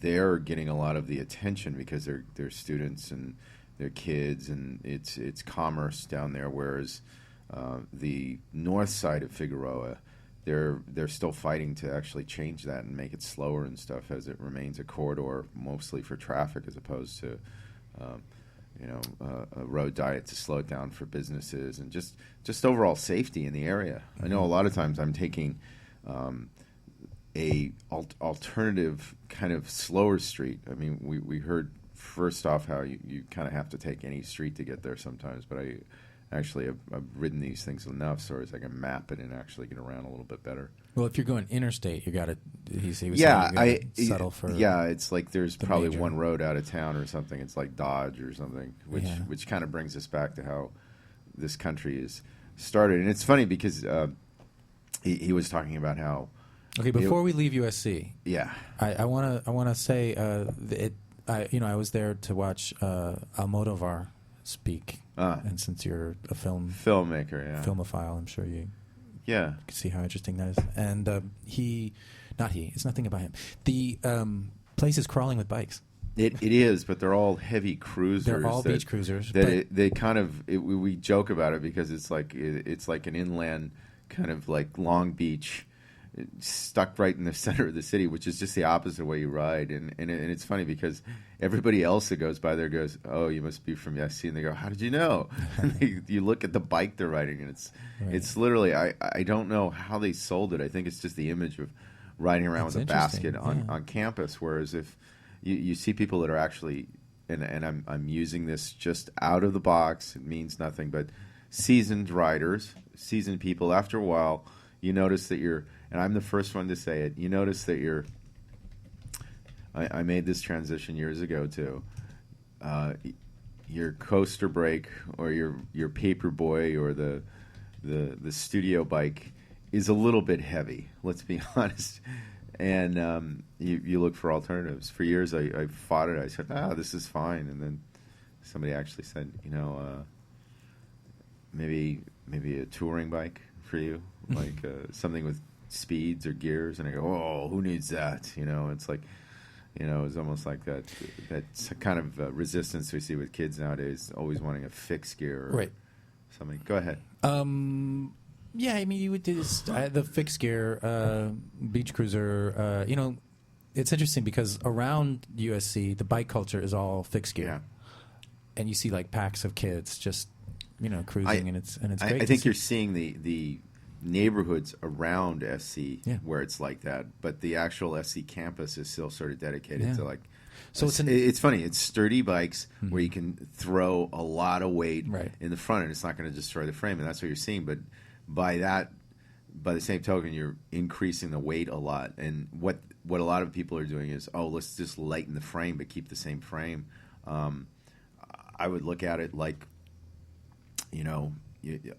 they're getting a lot of the attention because they're students and they're kids, and it's commerce down there. Whereas the north side of Figueroa, they're still fighting to actually change that and make it slower and stuff, as it remains a corridor mostly for traffic as opposed to a road diet to slow it down for businesses and just overall safety in the area. I know a lot of times I'm taking a alternative kind of slower street. I mean, we heard first off how you kind of have to take any street to get there sometimes, but I actually have ridden these things enough so as I can map it and actually get around a little bit better. Well, if you're going interstate, you got to. Settle for. Yeah, it's like there's probably major. one road out of town or something. It's like Dodge or something, which kind of brings us back to how this country is started. And it's funny because he was talking about how. Okay, before we leave USC, yeah, I want to say I was there to watch Almodovar speak, and since you're a filmmaker, filmophile, I'm sure you can see how interesting that is. And it's nothing about him. The place is crawling with bikes. It is, but they're all heavy cruisers. They're all beach cruisers. They kind of we joke about it because it's like an inland kind of like Long Beach, stuck right in the center of the city, which is just the opposite way you ride. And it's funny because everybody else that goes by there goes, "Oh, you must be from SC," and they go, "How did you know?" And you look at the bike they're riding, and it's literally I don't know how they sold it. I think it's just the image of riding around with a basket on campus. Whereas if you see people that are actually, and I'm using this just out of the box, it means nothing, but seasoned riders, seasoned people, after a while, you notice that you're, and I'm the first one to say it, you notice that you're, I made this transition years ago too, your coaster brake or your paper boy or the studio bike is a little bit heavy, let's be honest. And you look for alternatives. For years, I fought it. I said, this is fine. And then somebody actually said, maybe a touring bike for you, like something with speeds or gears. And I go, oh, who needs that? It's like, it's almost like that kind of resistance we see with kids nowadays, always wanting a fixed gear or something. Go ahead. Yeah, I mean, you would do this, the fixed gear beach cruiser. It's interesting because around USC, the bike culture is all fixed gear, and you see like packs of kids just cruising, and it's great. I think you're seeing the neighborhoods around SC where it's like that, but the actual SC campus is still sort of dedicated to like. So it's funny. It's sturdy bikes where you can throw a lot of weight in the front, and it's not going to destroy the frame, and that's what you're seeing. But by the same token, you're increasing the weight a lot. And what a lot of people are doing is, let's just lighten the frame but keep the same frame. I would look at it like,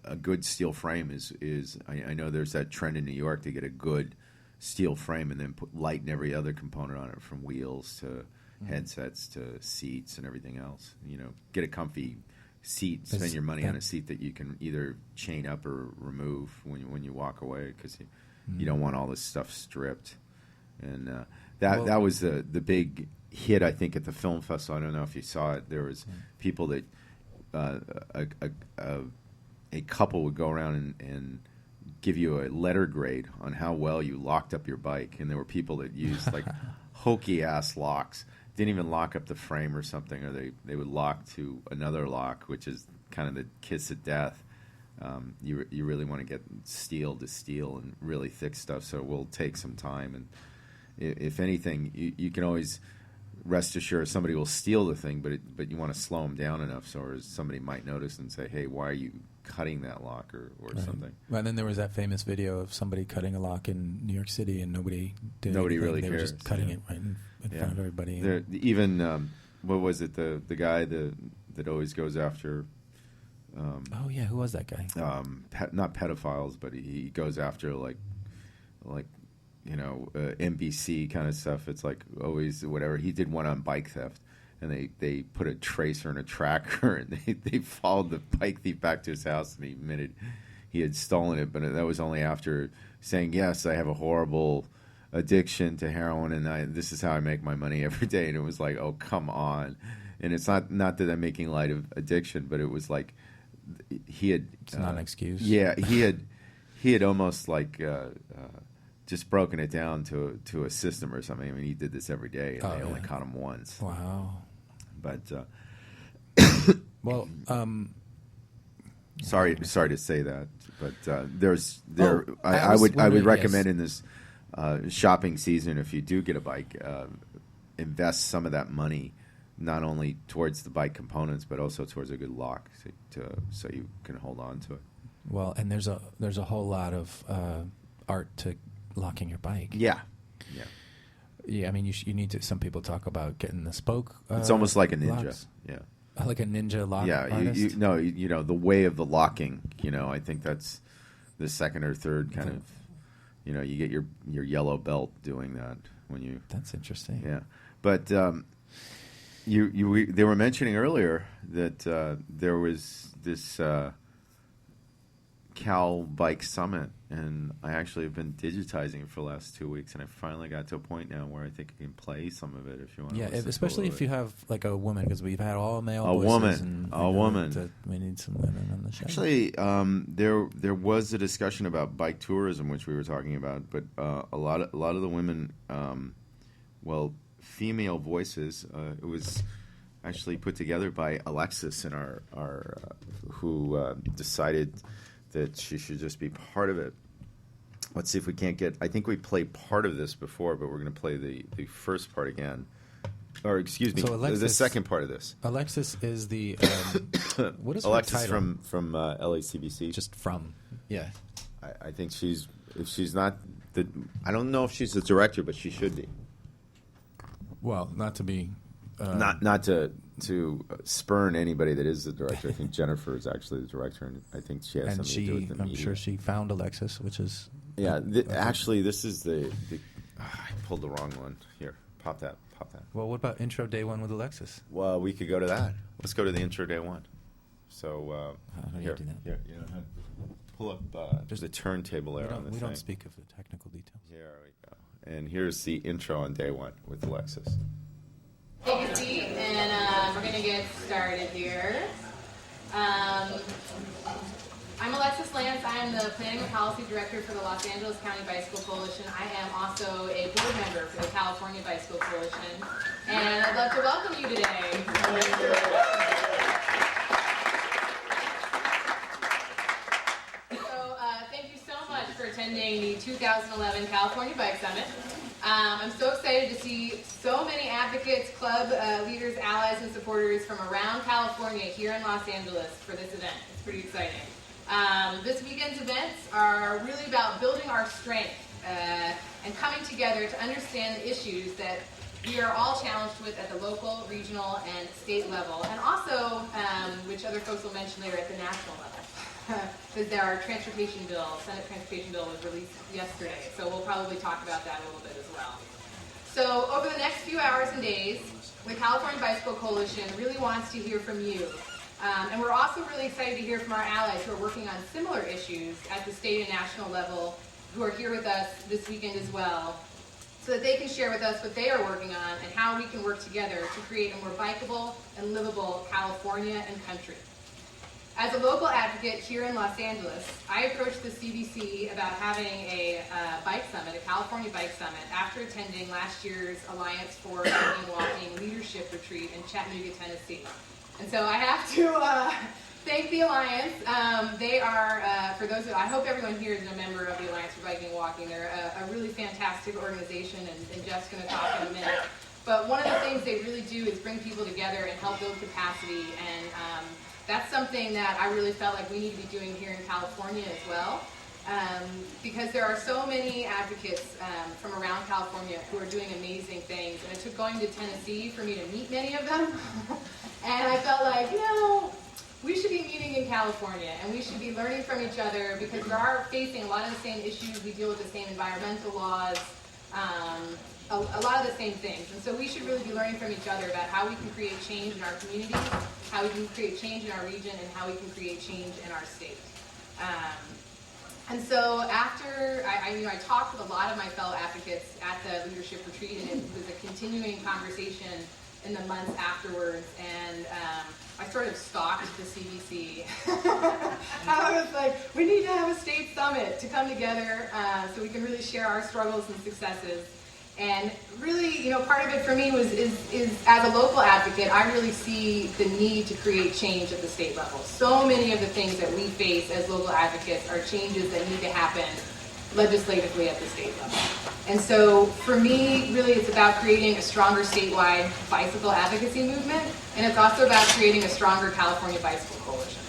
a good steel frame is. I know there's that trend in New York to get a good steel frame and then lighten every other component on it, from wheels to headsets to seats and everything else. Get a comfy seat, spend your money on a seat that you can either chain up or remove when you walk away, because you don't want all this stuff stripped. And that was the big hit, I think, at the film festival. I don't know if you saw it. There was people that a couple would go around and give you a letter grade on how well you locked up your bike, and there were people that used like hokey ass locks. Didn't even lock up the frame or something, or they would lock to another lock, which is kind of the kiss of death. You really want to get steel to steel and really thick stuff, so it will take some time. And if anything, you can always rest assured somebody will steal the thing, but you want to slow them down enough so somebody might notice and say, hey, why are you cutting that lock or something. And then there was that famous video of somebody cutting a lock in New York City, and nobody did. Nobody really cared. They cared. were just cutting it right in front of everybody. Even what was it? The guy that always goes after. Oh yeah, who was that guy? Not pedophiles, but he goes after like NBC kind of stuff. It's like always whatever. He did one on bike theft, and they put a tracer and a tracker, and they followed the bike thief back to his house, and he admitted he had stolen it, but that was only after saying, yes, I have a horrible addiction to heroin, and this is how I make my money every day. And it was like, oh, come on. And it's not that I'm making light of addiction, but it was like he had... It's not an excuse. Yeah, he had almost like just broken it down to a system or something. I mean, he did this every day, and they only caught him once. Wow. But... well... Sorry to say that, but I was would wondering, recommend yes. in this shopping season, if you do get a bike, invest some of that money not only towards the bike components but also towards a good lock so you can hold on to it. Well, and there's a whole lot of art to locking your bike. Yeah. I mean, you need to. Some people talk about getting the spoke. It's almost like a ninja. Locks. Yeah. Like a ninja lock artist? You know, the way of the locking, I think that's the second or third kind of, you get your yellow belt doing that when you... That's interesting. Yeah. But they were mentioning earlier that there was this Cal Bike Summit, and I actually have been digitizing it for the last 2 weeks, and I finally got to a point now where I think I can play some of it if you want to. Yeah, especially if you have like a woman, because we've had all male a voices. woman. We need some women on the show. Actually, there was a discussion about bike tourism, which we were talking about, but a lot of the women, female voices. It was actually put together by Alexis and our who decided that she should just be part of it. Let's see if we can't get... I think we played part of this before, but we're going to play the first part again. Or, excuse me, the second part of this. Alexis is the... what is Alexis her title? from LACBC. Just from, yeah. I think if she's not... I don't know if she's the director, but she should be. Well, not to be... Not to spurn anybody that is the director. I think Jennifer is actually the director, and I think she has something to do with the media. I'm sure she found Alexis, which is... Yeah, actually, this is the I pulled the wrong one. Here, pop that. Well, what about intro day one with Alexis? Well, we could go to that. Let's go to the intro day one. So how do here, you do that? Here, pull up. There's a turntable there on the thing. We don't speak of the technical details. Here we go. And here's the intro on day one with Alexis. Take a seat, and we're going to get started here. I'm Alexis Lance. I am the Planning and Policy Director for the Los Angeles County Bicycle Coalition. I am also a board member for the California Bicycle Coalition. And I'd love to welcome you today. So thank you so much for attending the 2011 California Bike Summit. I'm so excited to see so many advocates, club leaders, allies, and supporters from around California here in Los Angeles for this event. It's pretty exciting. This weekend's events are really about building our strength and coming together to understand the issues that we are all challenged with at the local, regional, and state level, and also, which other folks will mention later, at the national level. Because our transportation bill, Senate transportation bill, was released yesterday, so we'll probably talk about that a little bit as well. So over the next few hours and days, the California Bicycle Coalition really wants to hear from you. And we're also really excited to hear from our allies who are working on similar issues at the state and national level, who are here with us this weekend as well, so that they can share with us what they are working on and how we can work together to create a more bikeable and livable California and country. As a local advocate here in Los Angeles, I approached the CBC about having a bike summit, a California Bike Summit, after attending last year's Alliance for Biking and Walking Leadership Retreat in Chattanooga, Tennessee. And so I have to thank the Alliance. They are, for those who, I hope everyone here is a member of the Alliance for Biking and Walking. They're a really fantastic organization, and Jeff's going to talk in a minute. But one of the things they really do is bring people together and help build capacity, and that's something that I really felt like we need to be doing here in California as well. because there are so many advocates from around California who are doing amazing things, and it took going to Tennessee for me to meet many of them. And I felt like, we should be meeting in California, and we should be learning from each other, because we are facing a lot of the same issues. We deal with the same environmental laws, a lot of the same things. And so we should really be learning from each other about how we can create change in our communities, how we can create change in our region, and how we can create change in our state. And so after I talked with a lot of my fellow advocates at the leadership retreat, and it was a continuing conversation in the months afterwards, and I sort of stalked the CBC. I was like, we need to have a state summit to come together so we can really share our struggles and successes. And really, part of it for me is as a local advocate, I really see the need to create change at the state level. So many of the things that we face as local advocates are changes that need to happen legislatively at the state level. And so for me, really, it's about creating a stronger statewide bicycle advocacy movement, and it's also about creating a stronger California Bicycle Coalition.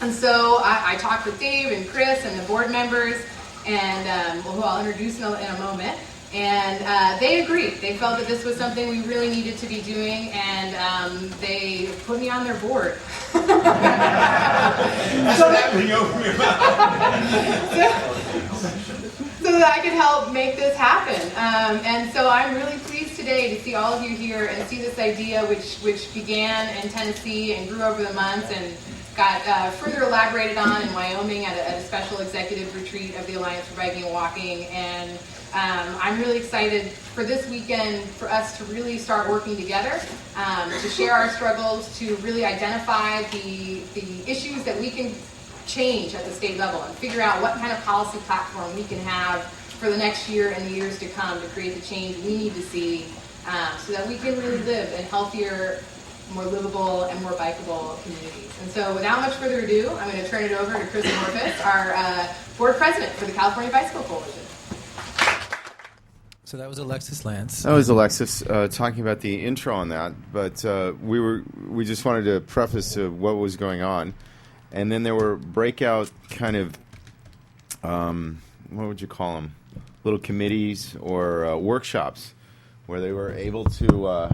And so I talked with Dave and Chris and the board members, and who I'll introduce in a moment. And they agreed. They felt that this was something we really needed to be doing, and they put me on their board. So that I could help make this happen. And so I'm really pleased today to see all of you here and see this idea, which began in Tennessee and grew over the months and got further elaborated on in Wyoming at a special executive retreat of the Alliance for Biking and Walking. And I'm really excited for this weekend for us to really start working together, to share our struggles, to really identify the issues that we can change at the state level and figure out what kind of policy platform we can have for the next year and the years to come to create the change we need to see, so that we can really live in healthier, more livable, and more bikeable communities. And so without much further ado, I'm going to turn it over to Chris Morpus, our board president for the California Bicycle Coalition. So that was Alexis Lance. That was Alexis talking about the intro on that, but we just wanted to preface what was going on, and then there were breakout kind of what would you call them? Little committees or workshops where they were able to.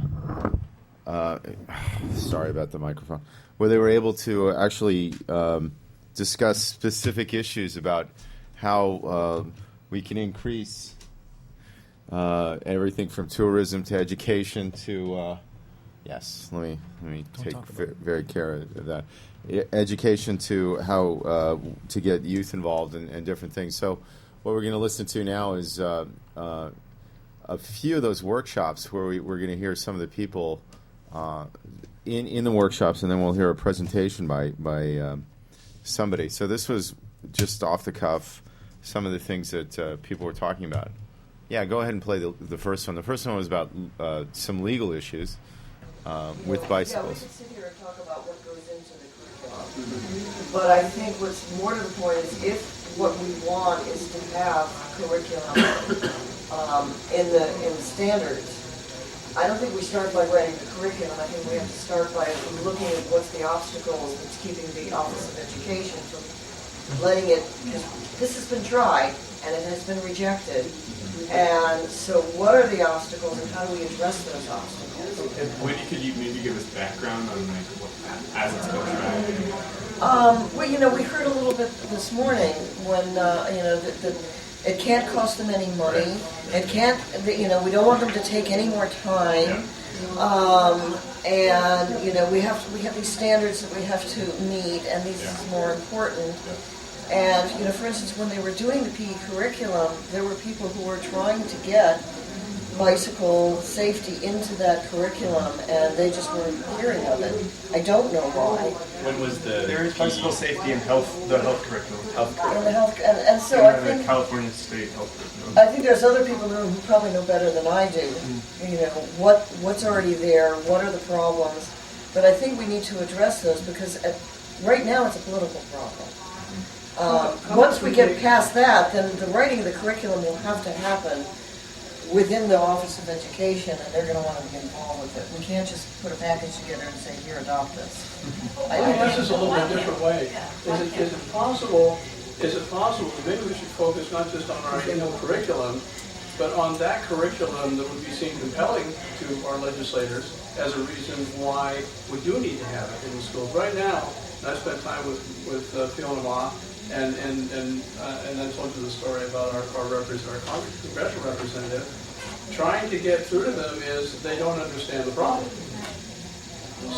Sorry about the microphone. Where they were able to actually discuss specific issues about how we can increase. Everything from tourism to education to yes. Let me take very care of that. Education to how to get youth involved and different things. So what we're going to listen to now is a few of those workshops where we're going to hear some of the people in the workshops, and then we'll hear a presentation by somebody. So this was just off the cuff, some of the things that people were talking about. Yeah, go ahead and play the first one. The first one was about some legal issues with bicycles. Yeah, we could sit here and talk about what goes into the curriculum. But I think what's more to the point is if what we want is to have curriculum in the standards, I don't think we start by writing the curriculum. I think we have to start by looking at what's the obstacles that's keeping the Office of Education from letting it, because this has been tried and it has been rejected. And so what are the obstacles and how do we address those obstacles? And Wendy, could you maybe give us background on what, as it's been tried? Well, we heard a little bit this morning when, it can't cost them any money. It can't, we don't want them to take any more time. And, we have these standards that we have to meet, and these is more important. And, for instance, when they were doing the PE curriculum, there were people who were trying to get bicycle safety into that curriculum, and they just weren't hearing of it. I don't know why. When was There is bicycle safety and the health curriculum. And so I think the California State Health Curriculum. I think there's other people in the room who probably know better than I do. What's already there, what are the problems, but I think we need to address those because right now it's a political problem. Once we get past that, then the writing of the curriculum will have to happen within the Office of Education, and they're going to want to be involved with it. We can't just put a package together and say, here, adopt this. I think this is a little bit different way. Is it possible is it possible that maybe we should focus not just on our annual curriculum, but on that curriculum that would be seen compelling to our legislators as a reason why we do need to have it in the schools. Right now, I spent time with Fiona Ma, and I told you the story about our congressional representative. Trying to get through to them is they don't understand the problem.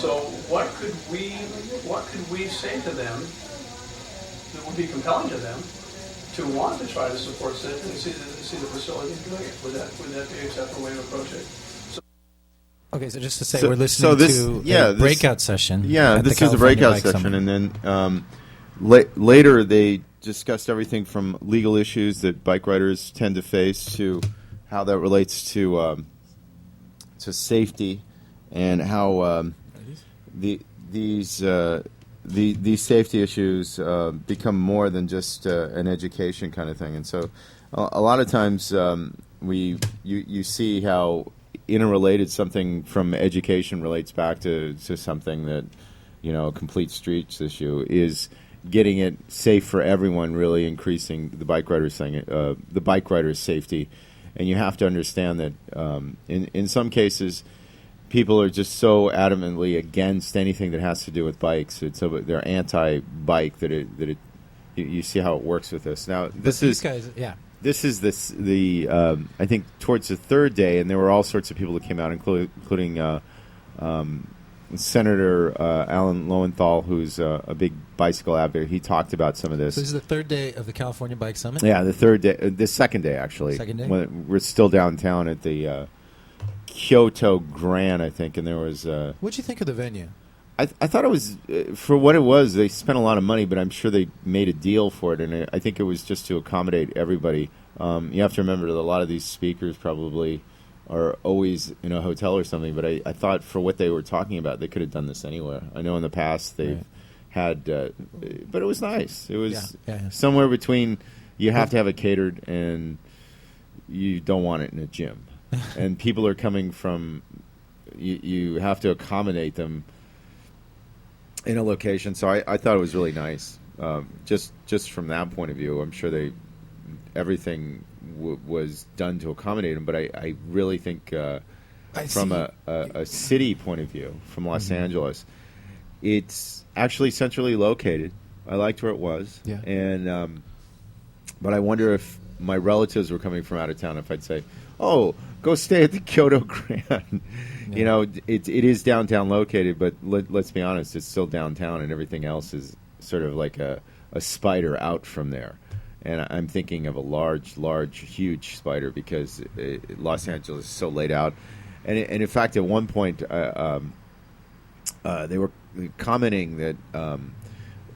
So what could we say to them that would be compelling to them to want to try to support safety and see the facility doing it? Would that be an acceptable way to approach it? Okay, so just to say, we're listening to a breakout session. Yeah, this is a breakout session, and then later they discussed everything from legal issues that bike riders tend to face to how that relates to safety, and how these safety issues become more than just an education kind of thing. And so a lot of times you see how interrelated something from education relates back to something that, a complete streets issue is getting it safe for everyone, really increasing the bike riders' safety. And you have to understand that in some cases, people are just so adamantly against anything that has to do with bikes. They're anti-bike you see how it works with this. Now, this is I think towards the third day, and there were all sorts of people that came out, including Senator Alan Lowenthal, who's a big bicycle advocate. He talked about some of this. So this is the third day of the California Bike Summit? Yeah, the third day. The second day, actually. Second day? We're still downtown at the Kyoto Grand, I think, and there was... What'd you think of the venue? I thought it was, for what it was, they spent a lot of money, but I'm sure they made a deal for it, and I think it was just to accommodate everybody. You have to remember that a lot of these speakers probably are always in a hotel or something, but I thought for what they were talking about, they could have done this anywhere. I know in the past they've had, but it was nice. It was somewhere between you have to have it catered and you don't want it in a gym. And people are coming from, you have to accommodate them in a location. So I thought it was really nice. Just from that point of view, I'm sure everything was done to accommodate them. But I really think from a city point of view, from Los Angeles, it's actually centrally located. I liked where it was. Yeah. And but I wonder if my relatives were coming from out of town, if I'd say, oh, go stay at the Kyoto Grand. Yeah. It is downtown located, but let's be honest, it's still downtown, and everything else is sort of like a spider out from there. And I'm thinking of a large, huge spider because Los Angeles is so laid out. And in fact, at one point, they were commenting that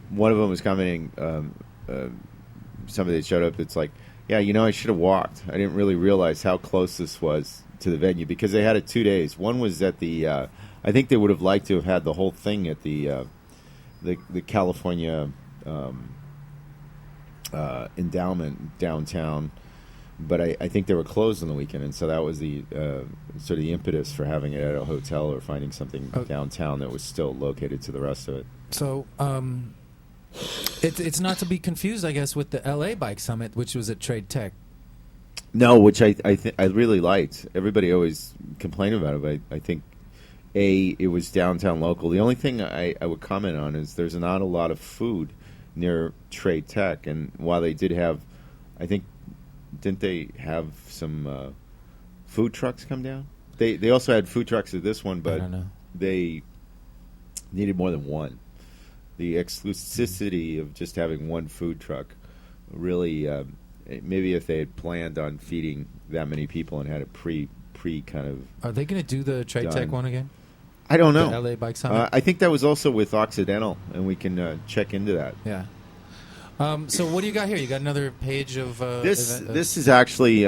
one of them was commenting, somebody that showed up, it's like, yeah, I should have walked. I didn't really realize how close this was to the venue because they had it 2 days. One was at the, I think they would have liked to have had the whole thing at the California endowment downtown, but I think they were closed on the weekend, and so that was the sort of the impetus for having it at a hotel or finding something downtown that was still located to the rest of it. So it's not to be confused, I guess, with the LA Bike Summit, which was at Trade Tech. No, which I really liked. Everybody always complained about it, but I think it was downtown local. The only thing I would comment on is there's not a lot of food near Trade Tech, and while they did have, I think, didn't they have some food trucks come down? They also had food trucks at this one, but they needed more than one. The exclusivity of just having one food truck really, maybe if they had planned on feeding that many people and had it pre kind of. Are they going to do the Trade Tech one again? I don't know. The LA Bike Summit? I think that was also with Occidental, and we can check into that. Yeah. So what do you got here? You got another page of this is actually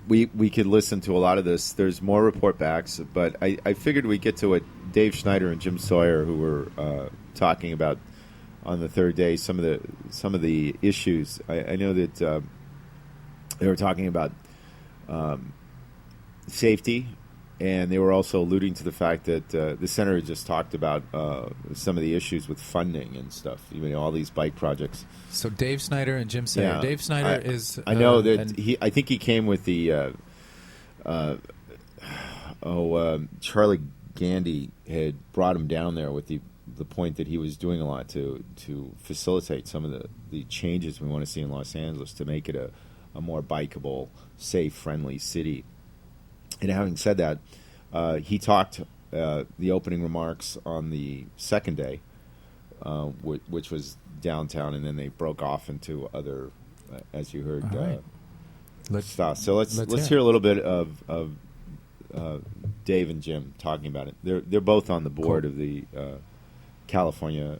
we could listen to a lot of this. There's more report backs, but I figured we'd get to what Dave Schneider and Jim Sawyer, who were talking about on the third day, some of the issues. I know that they were talking about safety and they were also alluding to the fact that the senator just talked about some of the issues with funding and stuff. All these bike projects. So Dave Snyder and Jim Sayer. Yeah. Dave Snyder is. I know that I think he came with the. Charlie Gandy had brought him down there with the point that he was doing a lot to facilitate some of the changes we want to see in Los Angeles to make it a more bikeable, safe, friendly city. And having said that, he talked the opening remarks on the second day, which was downtown, and then they broke off into other, as you heard, stuff. So let's hear a little bit of Dave and Jim talking about it. They're both on the board of the California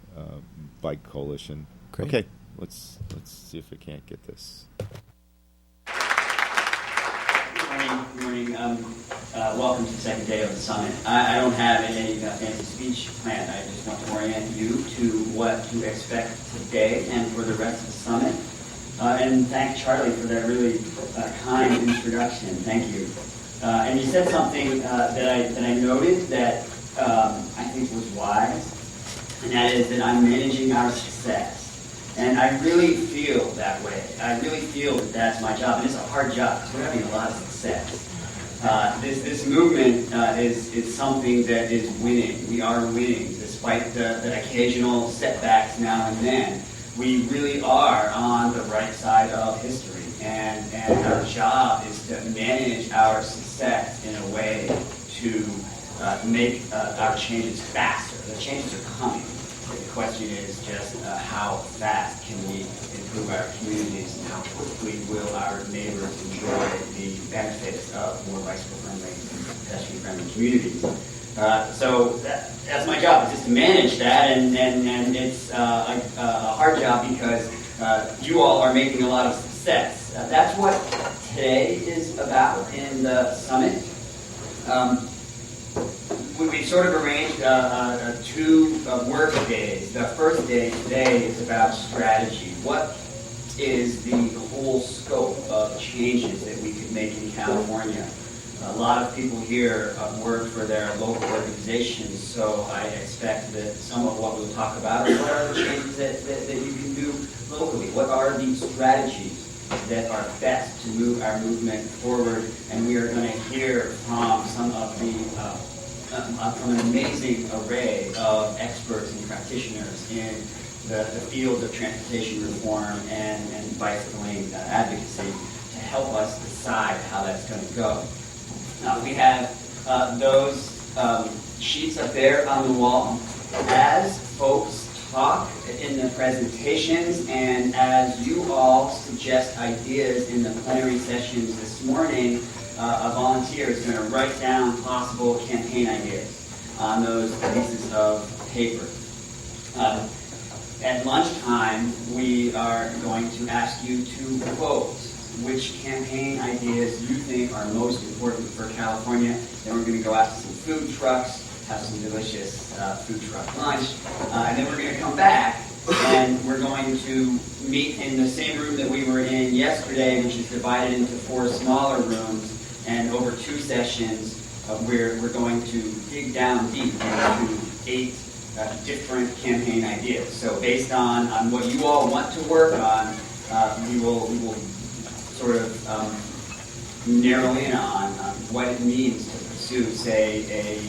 Bike Coalition. Great. Okay, let's see if we can't get this. Good morning. Welcome to the second day of the summit. I don't have any fancy speech planned. I just want to orient you to what to expect today and for the rest of the summit. And thank Charlie for that really kind introduction. Thank you. And you said something that I noted that I think was wise, and that is that I'm managing our success. And I really feel that way. I really feel that that's my job, and it's a hard job because we're having a lot of success. This movement is something that is winning. We are winning, despite the occasional setbacks now and then. We really are on the right side of history, and our job is to manage our success in a way to make our changes faster. The changes are coming. The question is just how fast can we improve our communities, and how quickly will our neighbors enjoy the benefits of more bicycle-friendly, pedestrian-friendly communities. So that's my job, is just to manage that, and it's a hard job because you all are making a lot of success. That's what today is about in the summit. We sort of arranged two work days. The first day today is about strategy. What is the whole scope of changes that we could make in California? A lot of people here work for their local organizations, so I expect that some of what we'll talk about is what are the changes that you can do locally? What are the strategies that are best to move our movement forward? And we are going to hear from some of the from an amazing array of experts and practitioners in the field of transportation reform and bicycling advocacy to help us decide how that's going to go. We have those sheets up there on the wall. As folks talk in the presentations and as you all suggest ideas in the plenary sessions this morning, a volunteer is going to write down possible campaign ideas on those pieces of paper. At lunchtime, we are going to ask you to vote which campaign ideas you think are most important for California. Then we're going to go out to some food trucks, have some delicious food truck lunch, and then we're going to come back and we're going to meet in the same room that we were in yesterday, which is divided into 4 smaller rooms. And over 2 sessions, we're going to dig down deep into 8 different campaign ideas. So based on what you all want to work on, we will sort of narrow in on what it means to pursue, say, a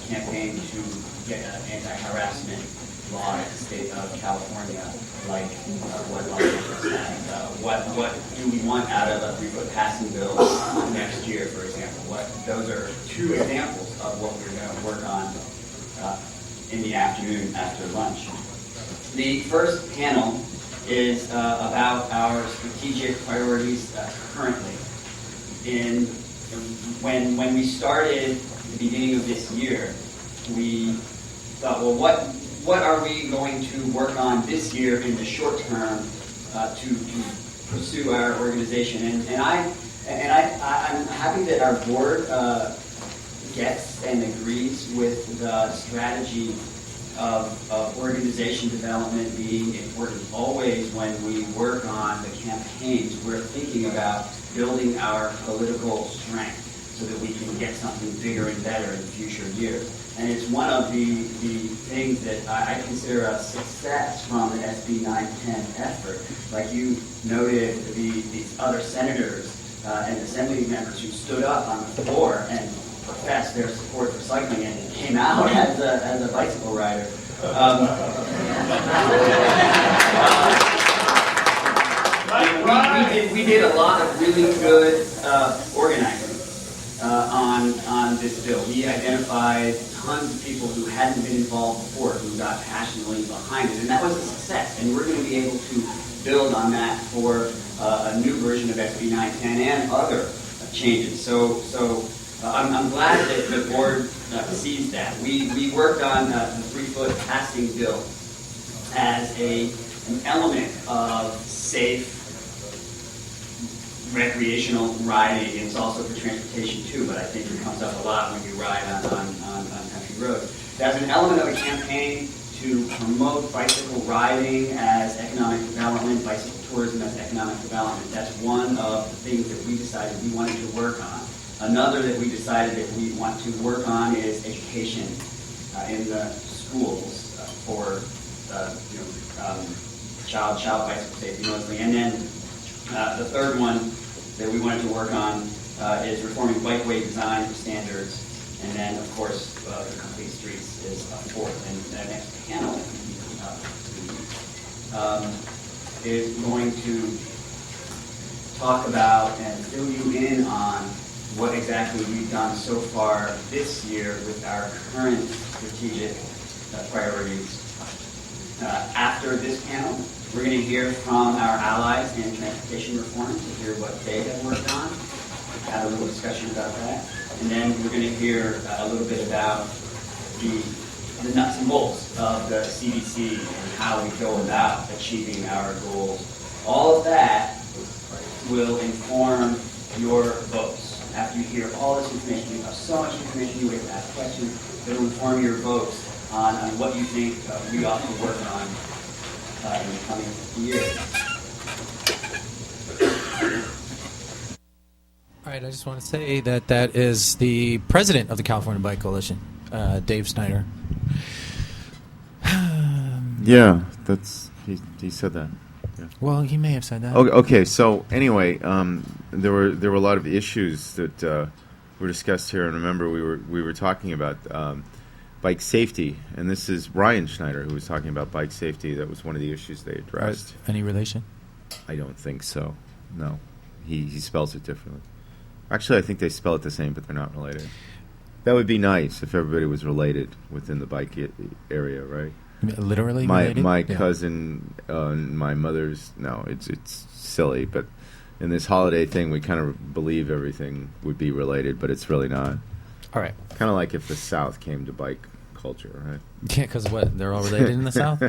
campaign to get an anti-harassment law in the state of California, like what Los Angeles has. What do we want out of a 3-foot passing bill next year, for example? Those are 2 examples of what we're going to work on in the afternoon after lunch. The first panel is about our strategic priorities currently. When we started at the beginning of this year, we thought, well, what are we going to work on this year in the short term to pursue our organization? And I'm happy that our board gets and agrees with the strategy of organization development being important. Always when we work on the campaigns, we're thinking about building our political strength. so that we can get something bigger and better in future years. And it's one of the things that I consider a success from the SB 910 effort. Like you noted, these other senators and assembly members who stood up on the floor and professed their support for cycling and came out as a bicycle rider. We did a lot of really good organizing on this bill. We identified tons of people who hadn't been involved before, who got passionately behind it, and that was a success. And we're going to be able to build on that for a new version of SB 910 and other changes. So I'm glad that the board sees that. We worked on the 3-foot passing bill as an element of safe recreational riding. It's also for transportation too, but I think it comes up a lot when you ride on country roads. As an element of a campaign to promote bicycle riding as economic development, bicycle tourism as economic development. That's one of the things that we decided we wanted to work on. Another that we decided that we want to work on is education in the schools for child bicycle safety mostly. And then the third one that we wanted to work on is reforming bikeway design standards. And then, of course, the complete streets is a fourth. And the next panel is going to talk about and fill you in on what exactly we've done so far this year with our current strategic priorities. After this panel, we're going to hear from our allies in transportation reform to hear what they have worked on, have a little discussion about that, and then we're going to hear a little bit about the nuts and bolts of the CDC and how we go about achieving our goals. All of that will inform your votes. After you hear all this information, you have so much information, you have to ask questions, it will inform your votes on what you think we ought to work on in the coming years. All right, I just want to say that is the president of the California Bike Coalition, Dave Snyder. Yeah, he said that. Yeah. Well, he may have said that. Okay. So anyway, there were a lot of issues that were discussed here, and remember we were talking about bike safety, and this is Ryan Schneider who was talking about bike safety. That was one of the issues they addressed. Any relation? I don't think so. No, he spells it differently. Actually, I think they spell it the same, but they're not related. That would be nice if everybody was related within the bike area, right? Literally related? My yeah. cousin, my mother's, no, it's silly, but in this holiday thing, we kind of believe everything would be related, but it's really not. All right. Kind of like if the South came to bike culture, right? Yeah, because what? They're all related in the South?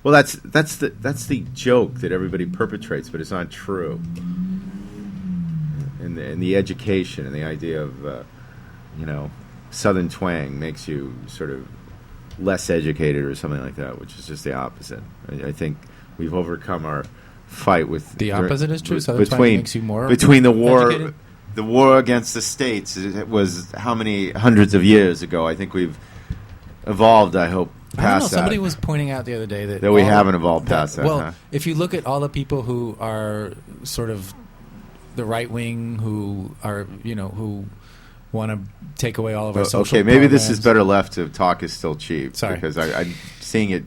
Well, that's the joke that everybody perpetrates, but it's not true. And the education and the idea of, Southern twang makes you sort of less educated or something like that, which is just the opposite. I think we've overcome our fight with the opposite is true. Southern twang makes you more between the war. Educated? The war against the states, it was how many hundreds of years ago? I think we've evolved, I hope, past I don't know. that. Somebody was pointing out the other day that we haven't evolved past that. Well, huh? If you look at all the people who are sort of the right wing, who are, who want to take away all of our social maybe programs. This is better left to talk is still cheap. Sorry. Because I'm seeing it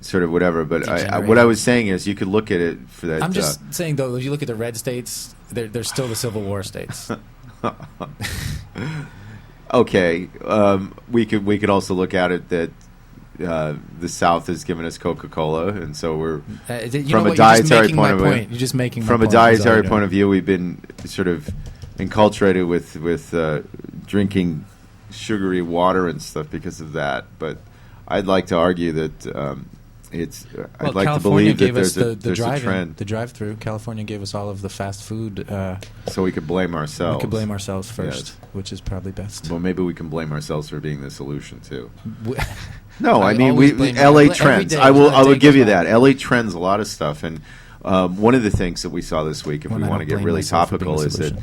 sort of whatever. But what I was saying is you could look at it for that. I'm just saying, though, if you look at the red states, they're still the Civil War states. Okay, we could also look at it that the South has given us Coca-Cola, and so we're from a dietary point of view. You're just making from a dietary point of view, we've been sort of enculturated with drinking sugary water and stuff because of that. But I'd like to argue that I'd like to believe that there's a trend. The drive-through. California gave us all of the fast food. So we could blame ourselves. We could blame ourselves first, yes. Which is probably best. Well, maybe we can blame ourselves for being the solution too. No, I mean LA trends. I will give you that. LA trends a lot of stuff, and one of the things that we saw this week, if we want to get really topical, is that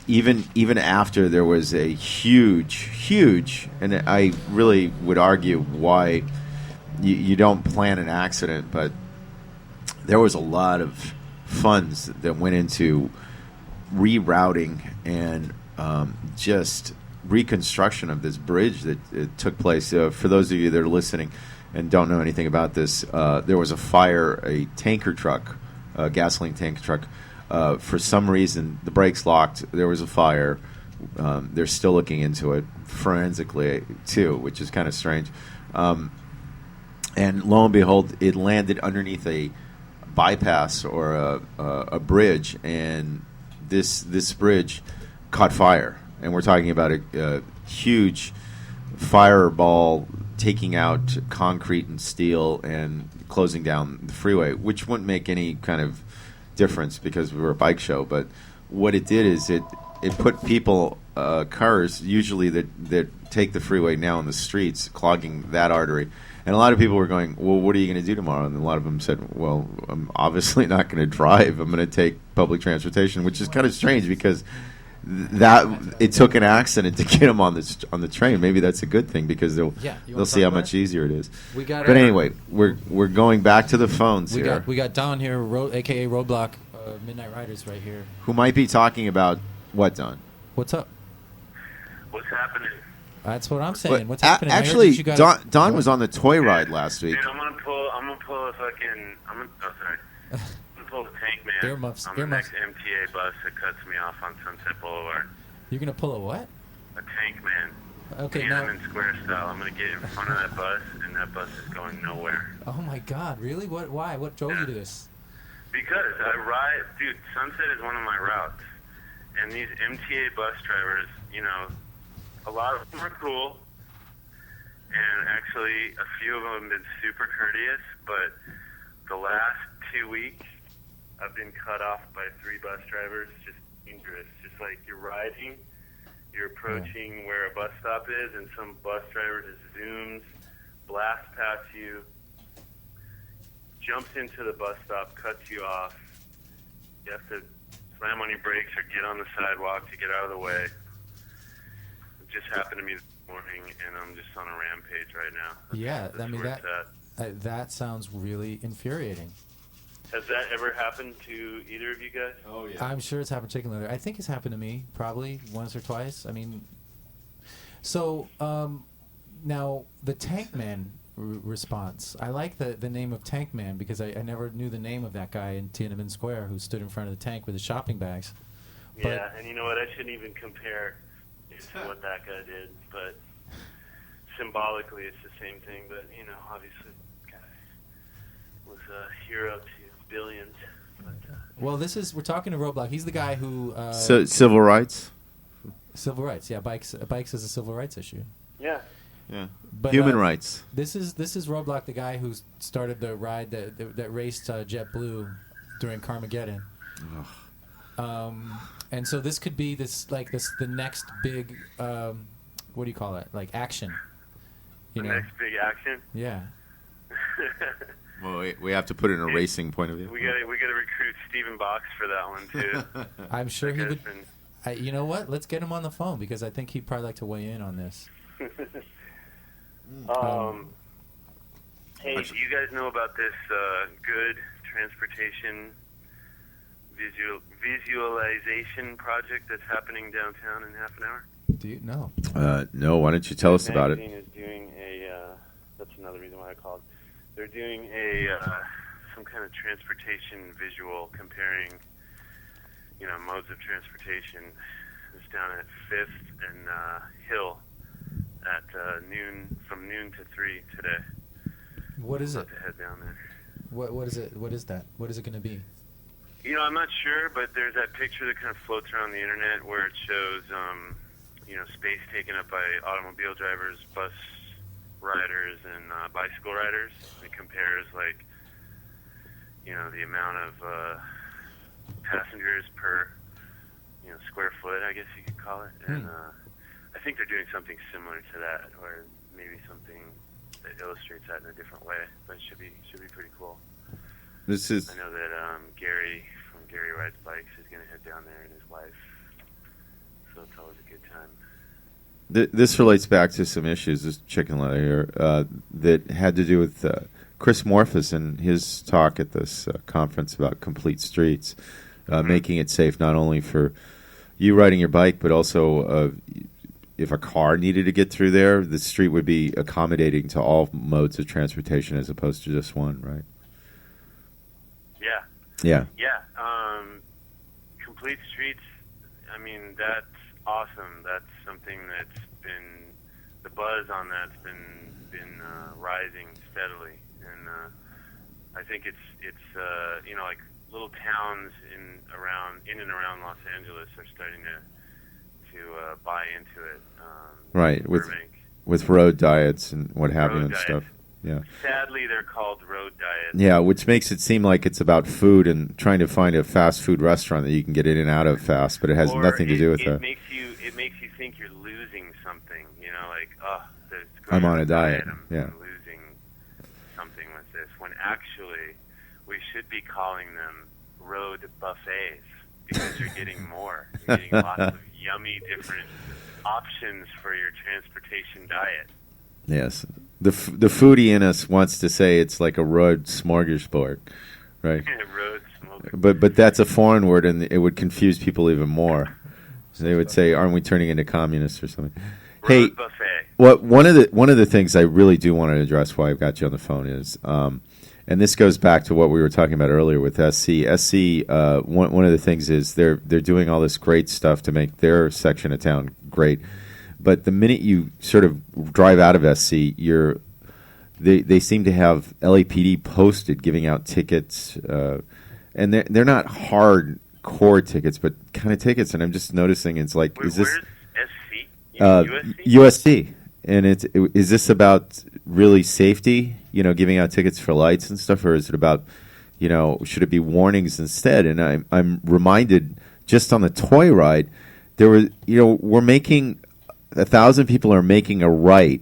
even after there was a huge, and I really would argue why you don't plan an accident, but there was a lot of funds that went into rerouting and just reconstruction of this bridge that took place. For those of you that are listening and don't know anything about this, there was a fire, a tanker truck, a gasoline tanker truck. For some reason, the brakes locked. There was a fire. They're still looking into it forensically, too, which is kind of strange. And lo and behold, it landed underneath a bypass or a bridge, and this bridge caught fire. And we're talking about a huge fireball taking out concrete and steel and closing down the freeway, which wouldn't make any kind of difference because we were a bike show. But what it did is it put people, cars usually that take the freeway now in the streets, clogging that artery. And a lot of people were going, well, what are you going to do tomorrow? And a lot of them said, well, I'm obviously not going to drive. I'm going to take public transportation, which is kind of strange because that it took an accident to get them on the train. Maybe that's a good thing because they'll see how much easier it is. But anyway, we're going back to the phones here. We got Don here, a.k.a. Roadblock Midnight Riders right here. Who might be talking about what, Don? What's up? What's happening? That's what I'm saying. What's happening? Actually, Don was on the toy ride last week. Dude, I'm gonna pull a fucking. I'm gonna pull the tank man on the next MTA bus that cuts me off on Sunset Boulevard. You're gonna pull a what? A tank man. Okay, now Tiananmen Square style. I'm gonna get in front of that bus, and that bus is going nowhere. Oh my God! Really? What? Why? What drove you to this? Because I ride, dude. Sunset is one of my routes, and these MTA bus drivers, you know, a lot of them are cool, and actually a few of them have been super courteous, but the last 2 weeks I've been cut off by 3 bus drivers, just dangerous. Just like you're riding, you're approaching where a bus stop is, and some bus driver just zooms, blasts past you, jumps into the bus stop, cuts you off. You have to slam on your brakes or get on the sidewalk to get out of the way. It just happened to me this morning, and I'm just on a rampage right now. I mean that sounds really infuriating. Has that ever happened to either of you guys? Oh yeah. I'm sure it's happened to Chicken Leather. I think it's happened to me probably once or twice. I mean, so now the Tank Man response. I like the name of Tank Man because I never knew the name of that guy in Tiananmen Square who stood in front of the tank with his shopping bags. Yeah, and you know what? I shouldn't even compare it to what that guy did, but symbolically it's the same thing. But, you know, obviously the guy was a hero to billions. But, well, we're talking to Roadblock. He's the guy who... civil rights? Civil rights, yeah. Bikes is a civil rights issue. Yeah. Yeah. But, human rights. This is Roadblock, the guy who started the ride that raced JetBlue during Carmageddon. And so this could be the next big what do you call it? Like action. Next big action? Yeah. Well, we have to put it in a racing point of view. We gotta recruit Stephen Box for that one too. I'm sure he would. You know what? Let's get him on the phone because I think he'd probably like to weigh in on this. Hey, do you guys know about this good transportation visualization project that's happening downtown in half an hour? Do you know? No. Why don't you tell us about it? Is doing that's another reason why I called. They're doing some kind of transportation visual comparing, modes of transportation. It's down at 5th and Hill at from noon to 3 today. What is it? To head down there. What is it? What is that? What is it going to be? I'm not sure, but there's that picture that kind of floats around the internet where it shows, space taken up by automobile drivers, bus riders, and bicycle riders. It compares, the amount of passengers per, square foot, I guess you could call it. And I think they're doing something similar to that, or maybe something that illustrates that in a different way. But it should be pretty cool. I know that Gary from Gary Rides Bikes is going to head down there, and his wife so it's always a good time. This relates back to some issues, this chicken leather here, that had to do with Chris Morphus and his talk at this conference about complete streets, making it safe not only for you riding your bike, but also if a car needed to get through there, the street would be accommodating to all modes of transportation as opposed to just one, right? Yeah. Yeah. Yeah. Complete streets, I mean, that's awesome. That's something that's been, the buzz on that's been rising steadily. And I think it's you know, like little towns in and around Los Angeles are starting to buy into it. Right, with road diets and what have you and diets. stuff. Yeah. Sadly, they're called road diets. Yeah, which makes it seem like it's about food and trying to find a fast food restaurant that you can get in and out of fast, but it has nothing to do with that. It makes you think you're losing something. You know, like, I'm on a diet. I'm losing something with this. When actually, we should be calling them road buffets because you're getting more. You're getting lots of yummy different options for your transportation diet. Yes. The foodie in us wants to say it's like a road smorgasbord, right? Road smorgasbord. But that's a foreign word, and it would confuse people even more. So they would say, "Aren't we turning into communists or something?" Road buffet. One of the things I really do want to address while I've got you on the phone is, and this goes back to what we were talking about earlier with SC. SC, one of the things is they're doing all this great stuff to make their section of town great. But the minute you sort of drive out of SC, they seem to have LAPD posted giving out tickets, and they're not hardcore tickets, but kind of tickets. And I'm just noticing it's like, where's SC? USC, and is this about really safety? You know, giving out tickets for lights and stuff, or is it about, you know, should it be warnings instead? And I'm reminded just on the toy ride, there was, you know, we're making 1,000 people are making a right.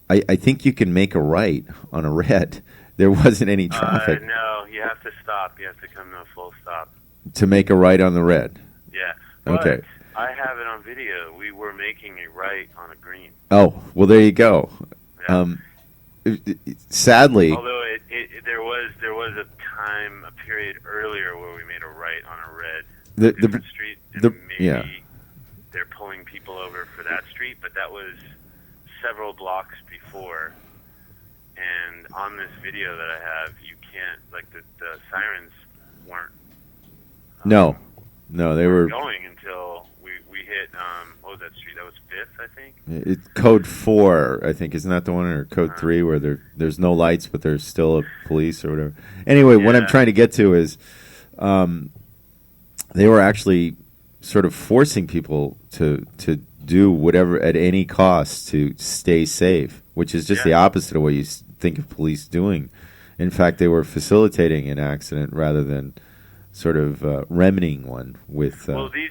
I think you can make a right on a red. There wasn't any traffic. No, you have to stop. You have to come to a full stop. To make a right on the red. Yeah. Okay. But I have it on video. We were making a right on a green. Oh, well, there you go. Yeah. Sadly. Although there was a period earlier where we made a right on a red different street. And maybe they're pulling people over for that street, but that was several blocks before. And on this video that I have, you can't, like, the sirens weren't. No, they were going until we hit, what was that street? That was 5th, I think? It's code 4, I think. Isn't that the one? Or code 3 where there's no lights, but there's still a police or whatever. Anyway, what I'm trying to get to is they were actually sort of forcing people to do whatever at any cost to stay safe, which is just the opposite of what you think of police doing. In fact, they were facilitating an accident rather than sort of remedying one with... well, these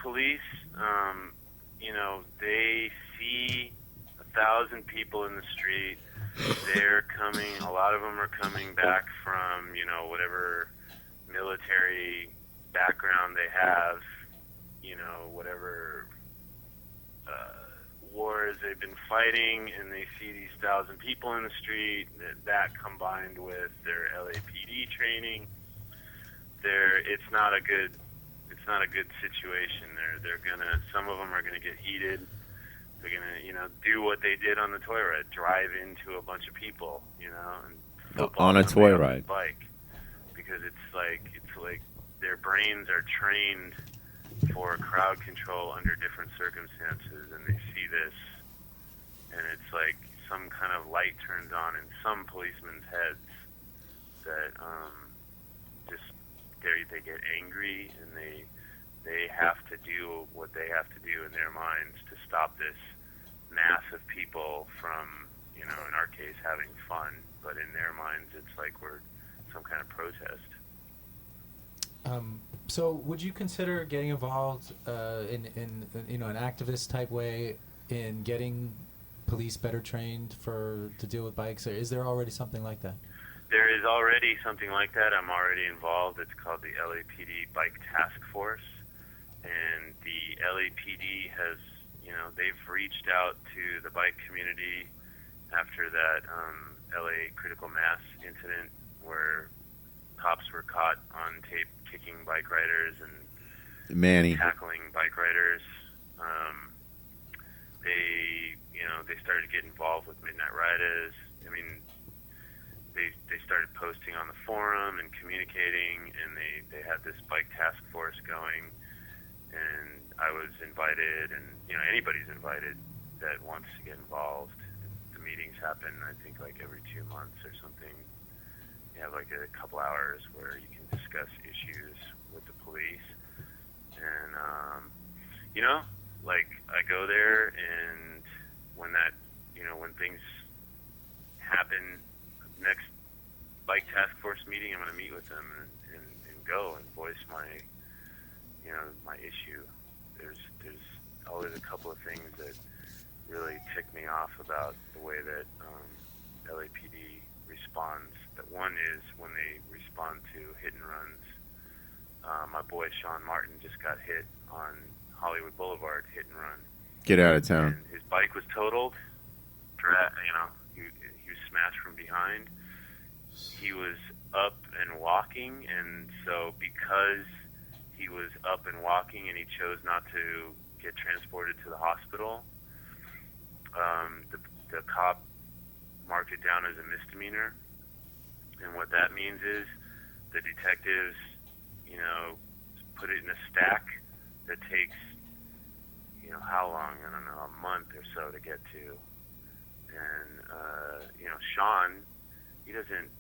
police, you know, they see 1,000 people in the street. They're coming, a lot of them are coming back from, you know, whatever military background they have, you know, whatever wars they've been fighting, and they see these 1,000 people in the street. That combined with their LAPD training, it's not a good situation. Some of them are gonna get heated. They're gonna, you know, do what they did on the toy ride, drive into a bunch of people, you know, and on a toy ride bike, because it's like their brains are trained for crowd control under different circumstances, and they see this, and it's like some kind of light turns on in some policemen's heads that just they get angry, and they have to do what they have to do in their minds to stop this mass of people from, you know, in our case, having fun, but in their minds it's like we're some kind of protest. So would you consider getting involved in you know, an activist type way in getting police better trained to deal with bikes? Or is there already something like that? There is already something like that. I'm already involved. It's called the LAPD Bike Task Force, and the LAPD has, they've reached out to the bike community after that LA critical mass incident where cops were caught on tape kicking bike riders and tackling bike riders. They started to get involved with Midnight Riders. I mean, they started posting on the forum and communicating, and they had this bike task force going. And I was invited, and anybody's invited that wants to get involved. The meetings happen, I think, like every 2 months or something. You have like a couple hours where you can discuss issues with the police, and like I go there, and when that, when things happen, next bike task force meeting, I'm going to meet with them and go and voice my, my issue. There's always a couple of things that really tick me off about the way that LAPD responds. That one is when they respond to hit and runs. My boy Sean Martin just got hit on Hollywood Boulevard, hit and run. Get out of town. And his bike was totaled. He was smashed from behind. He was up and walking, and so because he was up and walking and he chose not to get transported to the hospital, the cop marked it down as a misdemeanor. And what that means is the detectives, put it in a stack that takes, how long? I don't know, a month or so to get to. And, Sean, he doesn't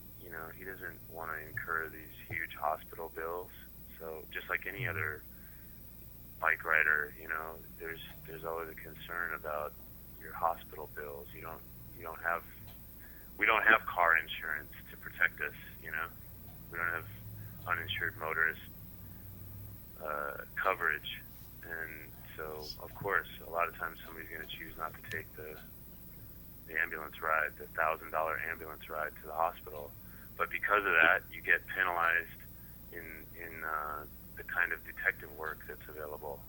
want to incur these huge hospital bills. So just like any other bike rider, there's always a concern about your hospital bills. We don't have car insurance to protect us. We don't have uninsured motorist coverage, and so of course a lot of times somebody's going to choose not to take the ambulance ride, the $1,000 ambulance ride to the hospital. But because of that, you get penalized in the kind of detective work that's available.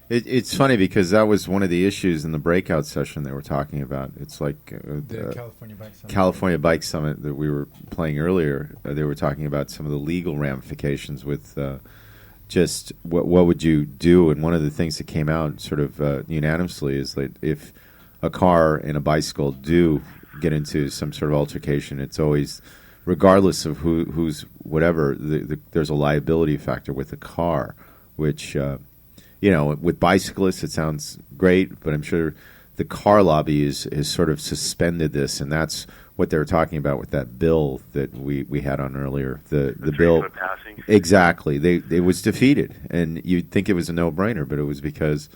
It's funny because that was one of the issues in the breakout session they were talking about. It's like the California Bike Summit. California Bike Summit that we were playing earlier. They were talking about some of the legal ramifications with just what would you do. And one of the things that came out sort of unanimously is that if a car and a bicycle do get into some sort of altercation, it's always, regardless of who's whatever, there's a liability factor with the car, which, with bicyclists it sounds great, but I'm sure the car lobby is sort of suspended this, and that's what they were talking about with that bill that we had on earlier. The bill, exactly. It was defeated, and you'd think it was a no-brainer, but it was because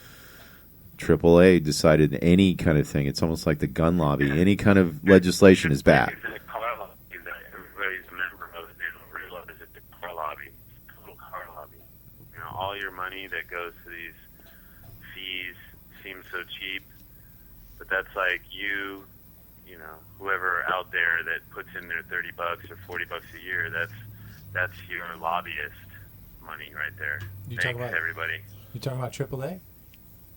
AAA decided any kind of thing. It's almost like the gun lobby. Any kind of legislation is bad. It's a car lobby that everybody's a member of. They don't realize it's a car lobby. It's a total car lobby. All your money that goes to these fees seems so cheap, but that's like whoever out there that puts in their $30 or $40 a year. That's your lobbyist money right there. Thanks, everybody. You talking about AAA?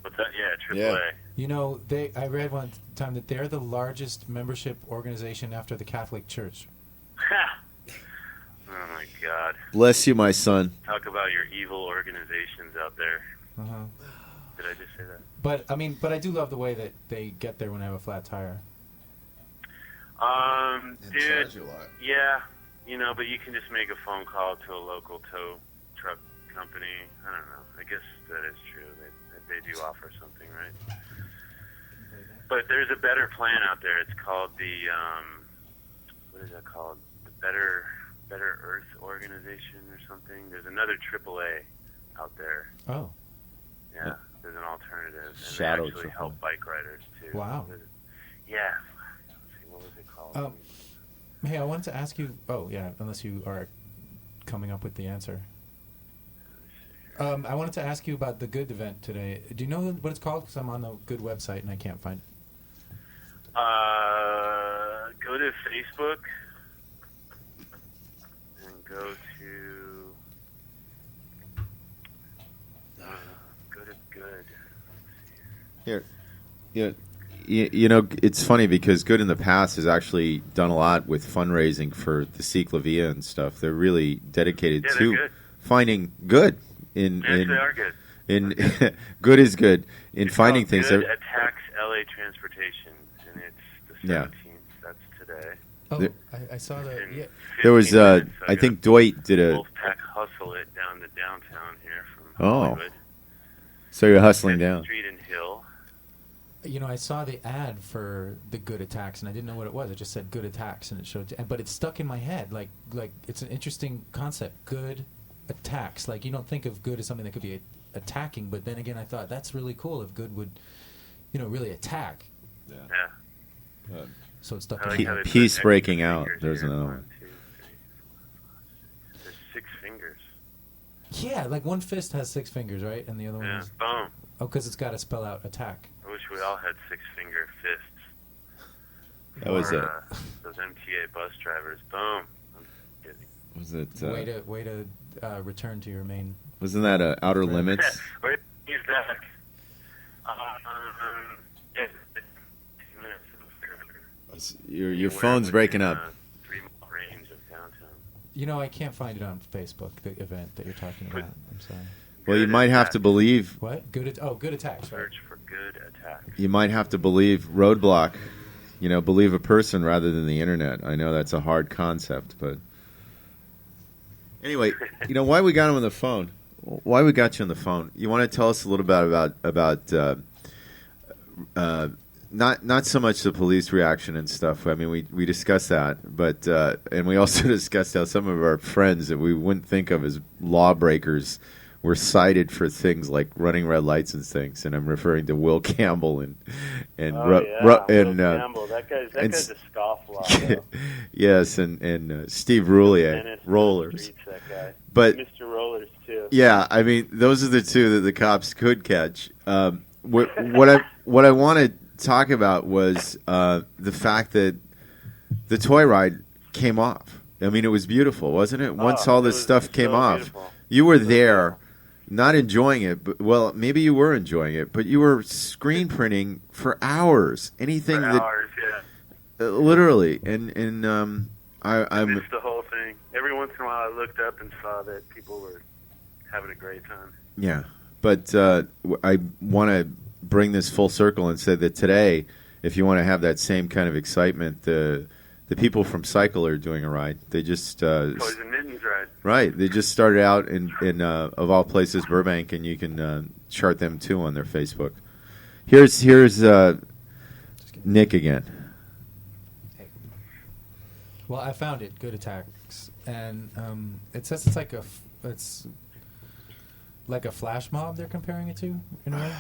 What's that? Yeah, AAA. Yeah. I read one time that they're the largest membership organization after the Catholic Church. Oh my God! Bless you, my son. Talk about your evil organizations out there. Uh-huh. Did I just say that? But I do love the way that they get there when I have a flat tire. Dude, yeah, but you can just make a phone call to a local tow truck company. I don't know. I guess that is true. They do offer something, right? But there's a better plan out there. It's called what is that called? The Better Earth Organization or something. There's another AAA out there. Oh. Yeah, there's an alternative. And Shadow they actually help bike riders, too. Wow. Yeah. Let's see, what was it called? Hey, I wanted to ask you... Oh, yeah, unless you are coming up with the answer. I wanted to ask you about the Good event today. Do you know what it's called? Because I'm on the Good website and I can't find it. Go to Facebook and go to Here, yeah. You know, it's funny because Good in the past has actually done a lot with fundraising for the Sikh Lavia and stuff. They're really dedicated to finding good in. Yes, they are good. In good is good in finding things. Good attacks LA transportation, and it's the 17th. That's today. Oh, I saw that. Yeah. There was, I think Dwight did a. Wolfpack hustle it down to downtown here from Oh. Hollywood. So you're hustling down. Street and Hill. You know, I saw the ad for the Good Attacks, and I didn't know what it was. It just said Good Attacks, and it showed, but it stuck in my head. Like it's an interesting concept. Good attacks. Like you don't think of good as something that could be attacking, but then again, I thought that's really cool if good would, really attack. Yeah. So it stuck. Peace breaking out. There's another one. There's 6 fingers. Yeah, like one fist has 6 fingers, right? And the other one is. Boom. Oh, because it's got to spell out attack. I wish we all had 6-finger fists. That was it. Those MTA bus drivers. Boom. I'm kidding. Was it? Way to return to your main. Wasn't that Outer Limits? Wait, he's back. Your phone's breaking up. 3-mile range of downtown. You know, I can't find it on Facebook. The event that you're talking about. I'm sorry. Well, you might have to believe. What? Good attacks. Right? Search for good attacks. You might have to believe Roadblock. Believe a person rather than the internet. I know that's a hard concept, but anyway, why we got him on the phone? Why we got you on the phone? You want to tell us a little bit about not so much the police reaction and stuff. I mean, we discussed that, but and we also discussed how some of our friends that we wouldn't think of as lawbreakers were cited for things like running red lights and things. And I'm referring to Will Campbell and Will Campbell. That guy's a scofflaw. Yes, and Steve Roulier, Rollers. Streets, that guy. But Mr. Rollers too. Yeah, I mean, those are the two that the cops could catch. What I want to talk about was the fact that the toy ride came off. I mean, it was beautiful, wasn't it? Once all this stuff came off, beautiful. You were there, not enjoying it. But well, maybe you were enjoying it, but you were screen printing for hours. Anything for that hours, yeah. Literally, and I missed the whole thing. Every once in a while, I looked up and saw that people were having a great time. Yeah, but I want to bring this full circle and say that today, if you want to have that same kind of excitement, the people from Cycle are doing a ride. They just Poison Mittens ride. Right. They just started out in of all places, Burbank, and you can chart them too on their Facebook. Here's Nick again. Hey. Well, I found it. Good attacks, and it says it's like a flash mob. They're comparing it to in a way.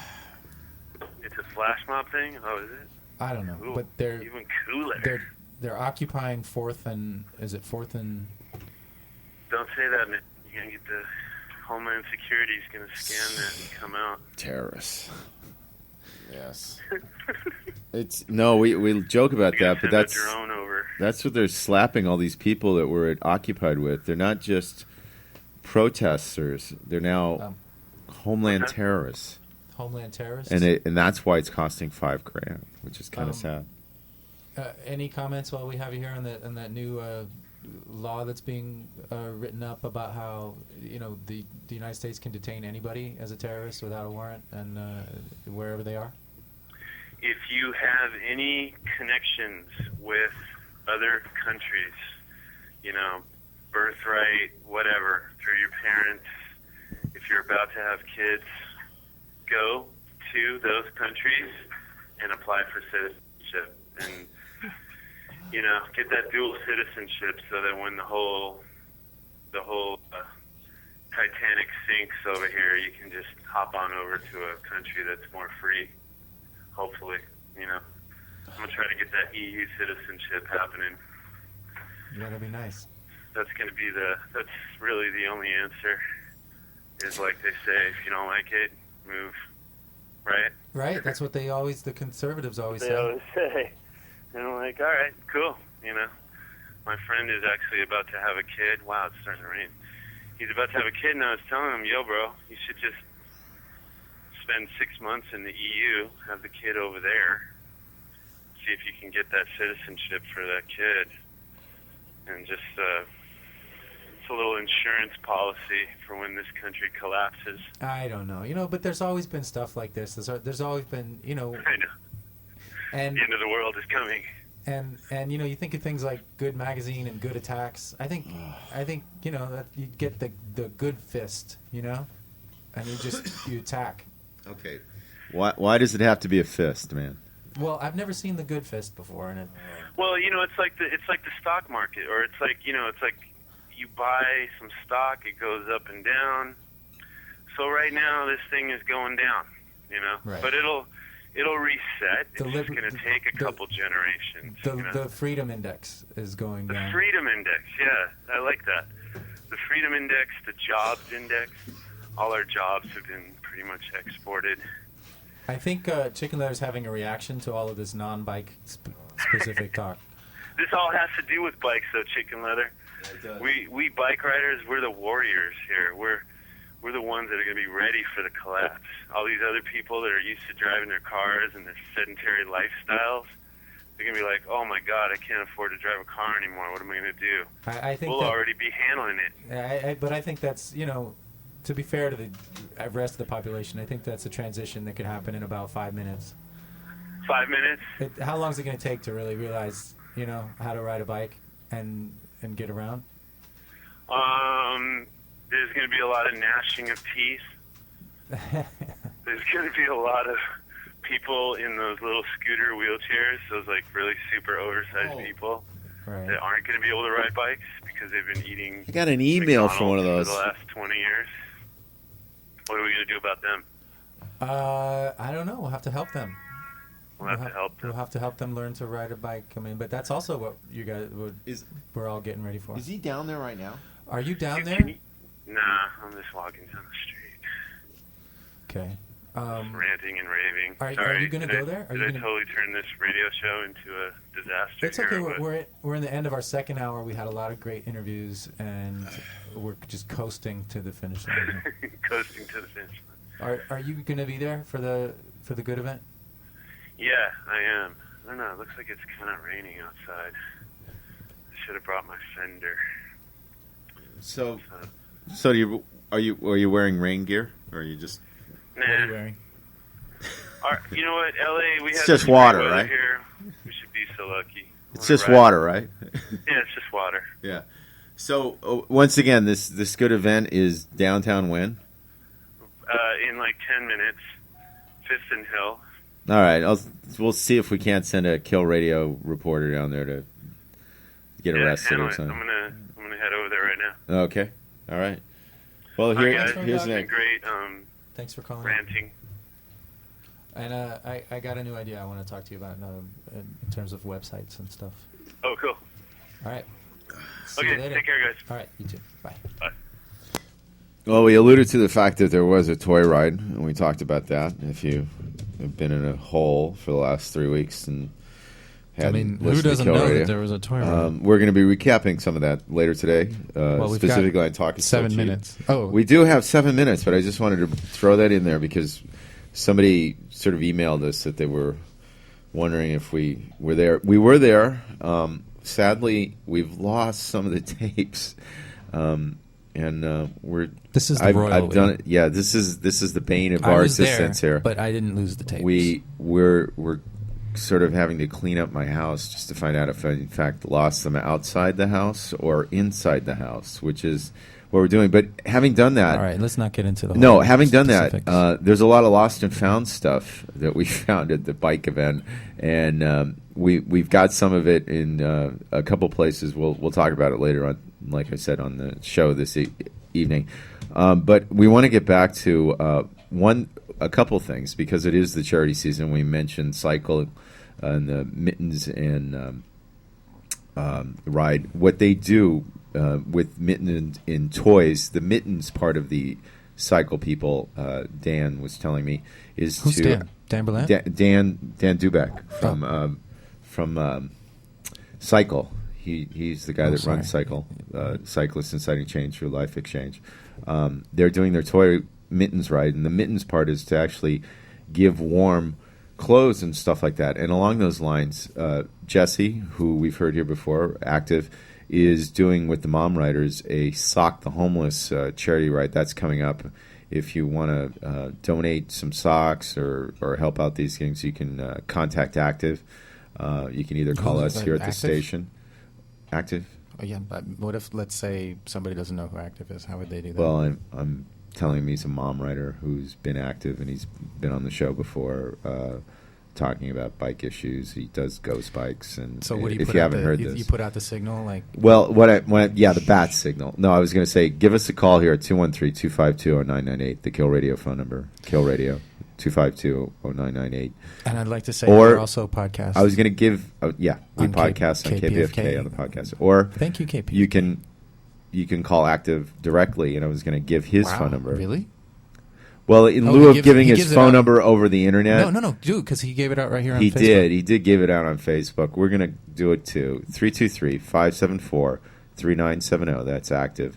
It's a flash mob thing. Oh, is it? I don't know, Ooh, but they're even cooler. They're occupying 4th and is it 4th and? Don't say that. You're gonna get the Homeland Security's gonna scan that and come out. Terrorists. Yes. We joke about that, but that's what they're slapping all these people that were occupied with. They're not just protesters. They're now Homeland terrorists. Homeland terrorists. And that's why it's costing $5,000, which is kind of sad. Any comments while we have you here on that new law that's being written up about how the United States can detain anybody as a terrorist without a warrant and wherever they are? If you have any connections with other countries, birthright, whatever, through your parents, if you're about to have kids, go to those countries and apply for citizenship and get that dual citizenship so that when the whole Titanic sinks over here, you can just hop on over to a country that's more free. Hopefully, I'm gonna try to get that EU citizenship happening. Yeah, that'd be nice. That's really the only answer. Is like they say, if you don't like it, move. Right? Right. That's what the conservatives always say. They always say. And I'm like, all right, cool. My friend is actually about to have a kid. Wow, it's starting to rain. He's about to have a kid, and I was telling him, yo, bro, you should just spend 6 months in the EU, have the kid over there, see if you can get that citizenship for that kid, and just it's a little insurance policy for when this country collapses. I don't know, but there's always been stuff like this. There's always been, I know. And the end of the world is coming. And you think of things like Good Magazine and Good Attacks. I think that you get the good fist, and you attack. Okay. Why does it have to be a fist, man? Well, I've never seen the good fist before, and well, it's like the stock market, or it's like you buy some stock, it goes up and down. So right now this thing is going down, Right. But it'll reset. It's just going to take a couple generations. The Freedom Index is going down. The Freedom Index, yeah, I like that. The Freedom Index, the Jobs Index, all our jobs have been pretty much exported. I think Chicken Letter's having a reaction to all of this non-bike specific talk. This all has to do with bikes, though, Chicken Leather. Yeah, we bike riders, we're the warriors here. We're the ones that are going to be ready for the collapse. All these other people that are used to driving their cars and their sedentary lifestyles, they're going to be like, oh, my God, I can't afford to drive a car anymore. What am I going to do? I think we'll already be handling it. But I think that's, to be fair to the rest of the population, I think that's a transition that could happen in about 5 minutes. 5 minutes? How long is it going to take to really realize, how to ride a bike and get around? There's going to be a lot of gnashing of teeth. There's going to be a lot of people in those little scooter wheelchairs, those like really super oversized people that aren't going to be able to ride bikes because they've been eating. I got an email from one of those for the last 20 years. What are we going to do about them? I don't know. We'll have to help them. We'll have to help them. We'll have to help them learn to ride a bike. But that's also what you guys we're all getting ready for. Is he down there right now? Are you down there? Nah, I'm just walking down the street. Okay. Ranting and raving. Are you going to go there? Did I totally turn this radio show into a disaster? It's okay. We're in the end of our second hour. We had a lot of great interviews, and we're just coasting to the finish line. Coasting to the finish line. Are you going to be there for the good event? Yeah, I am. I don't know. It looks like it's kind of raining outside. I should have brought my fender. So are you wearing rain gear, or are you just? Nah. What are you wearing? You know what, LA? We it's have just water, right? Here. We should be so lucky. It's just water, right? Yeah, it's just water. Yeah. So once again, this good event is downtown when? In like 10 minutes, 5th and Hill. All right, we'll see if we can't send a Kill Radio reporter down there to get arrested or something. I'm gonna head over there right now. Okay. All right. Well, here's Nick. Great. Thanks for calling. Ranting. And I got a new idea I want to talk to you about in terms of websites and stuff. Oh, cool. All right. See Okay, you later. take care, guys. All right, you too. Bye. Bye. Well, we alluded to the fact that there was a toy ride, and we talked about that. If you have been in a hole for the last 3 weeks and who doesn't know that there was a toy ride? We're going to be recapping some of that later today, specifically on Talking 7 minutes. Oh, we do have 7 minutes, but I just wanted to throw that in there because somebody sort of emailed us that they were wondering if we were there. We were there. Sadly, we've lost some of the tapes. We're. This is the royal. I've done it. Yeah, this is the bane of our existence here. But I didn't lose the tapes. We're sort of having to clean up my house just to find out if I in fact lost them outside the house or inside the house, which is what we're doing. But having done that, all right, let's not get into the whole no. Having done specifics. that, there's a lot of lost and found stuff that we found at the bike event, and we've got some of it in a couple places. We'll talk about it later on. Like I said on the show this evening, but we want to get back to a couple things because it is the charity season. We mentioned Cycle and the Mittens and Ride. What they do with Mittens in toys, the Mittens part of the Cycle people, Dan was telling me, is Who's to Dan? Dan Berlant? Dan Dubeck from Cycle. He's the guy that runs Cycle, Cyclists Inciting Change through Life Exchange. They're doing their toy mittens ride, and the mittens part is to actually give warm clothes and stuff like that. And along those lines, Jesse, who we've heard here before, active, is doing with the mom riders a Sock the Homeless charity ride. That's coming up. If you want to donate some socks or help out these things, you can contact Active. You can either call us here at the station. Active? Oh, yeah, but what if, let's say, somebody doesn't know who Active is? How would they do that? Well, I'm telling him he's a mom rider who's been active, and he's been on the show before talking about bike issues. He does ghost bikes, and so what do you if put you out haven't heard this, you put out the signal, like. Well, the bat signal. No, I was going to say, give us a call here at 213-252-0998, the Kill Radio phone number. Kill Radio 252-0998. And I'd like to say we're also podcast. I was going to give, we podcast on KPFK on the podcast. Or thank you, KPFK. You can call Active directly, and I was going to give his phone number. Really? Well, in lieu of giving his phone number over the internet. No, dude, because he gave it out right here on Facebook. He did give it out on Facebook. We're going to do it too. 323-574-3970. That's Active.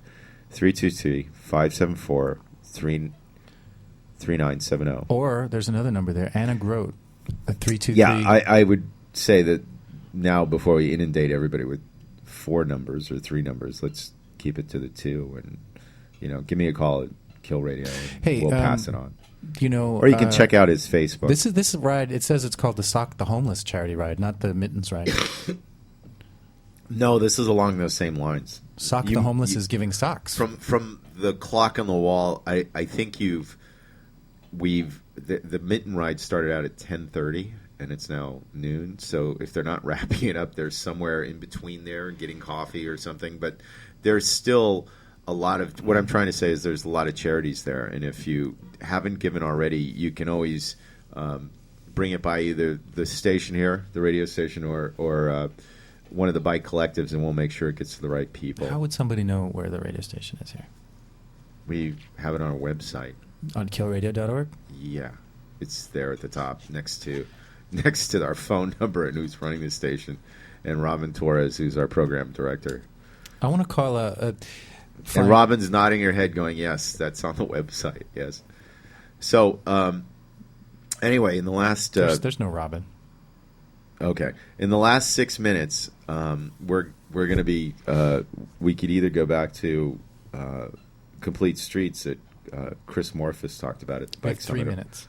323-574-3970. Or there's another number there, Anna Grote, at 323. Yeah, I would say that now, before we inundate everybody with 4 numbers or 3 numbers, let's keep it to the 2, and give me a call at Kill Radio. And we'll pass it on. Or you can check out his Facebook. This ride. It says it's called the Sock the Homeless charity ride, not the Mittens ride. No, this is along those same lines. Sock the Homeless is giving socks. From the clock on the wall, I think the mitten ride started out at 10:30. And it's now noon, so if they're not wrapping it up, they're somewhere in between there getting coffee or something. But there's still a lot of, what I'm trying to say is there's a lot of charities there, and if you haven't given already, you can always bring it by either the station here, the radio station, or one of the bike collectives, and we'll make sure it gets to the right people. How would somebody know where the radio station is here? We have it on our website. On killradio.org? Yeah. It's there at the top next to our phone number and who's running the station, and Robin Torres, who's our program director. I want to call and Robin's nodding her head going, yes, that's on the website, yes. So, anyway, in the last... there's no Robin. Okay. In the last 6 minutes, we're going to be... we could either go back to Complete Streets that Chris Morphus talked about at the Bike Summit. 3 minutes.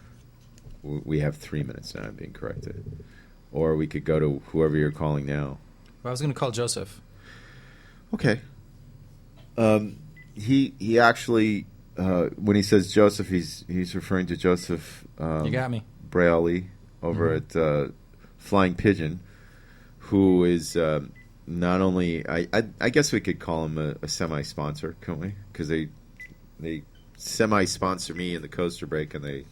We have 3 minutes now, I'm being corrected. Or we could go to whoever you're calling now. Well, I was going to call Joseph. Okay. He actually, when he says Joseph, he's referring to Joseph you got me. Braille over at Flying Pigeon, who is not only, I guess we could call him a semi-sponsor, couldn't we? Because they semi-sponsor me in the Coaster Break, and they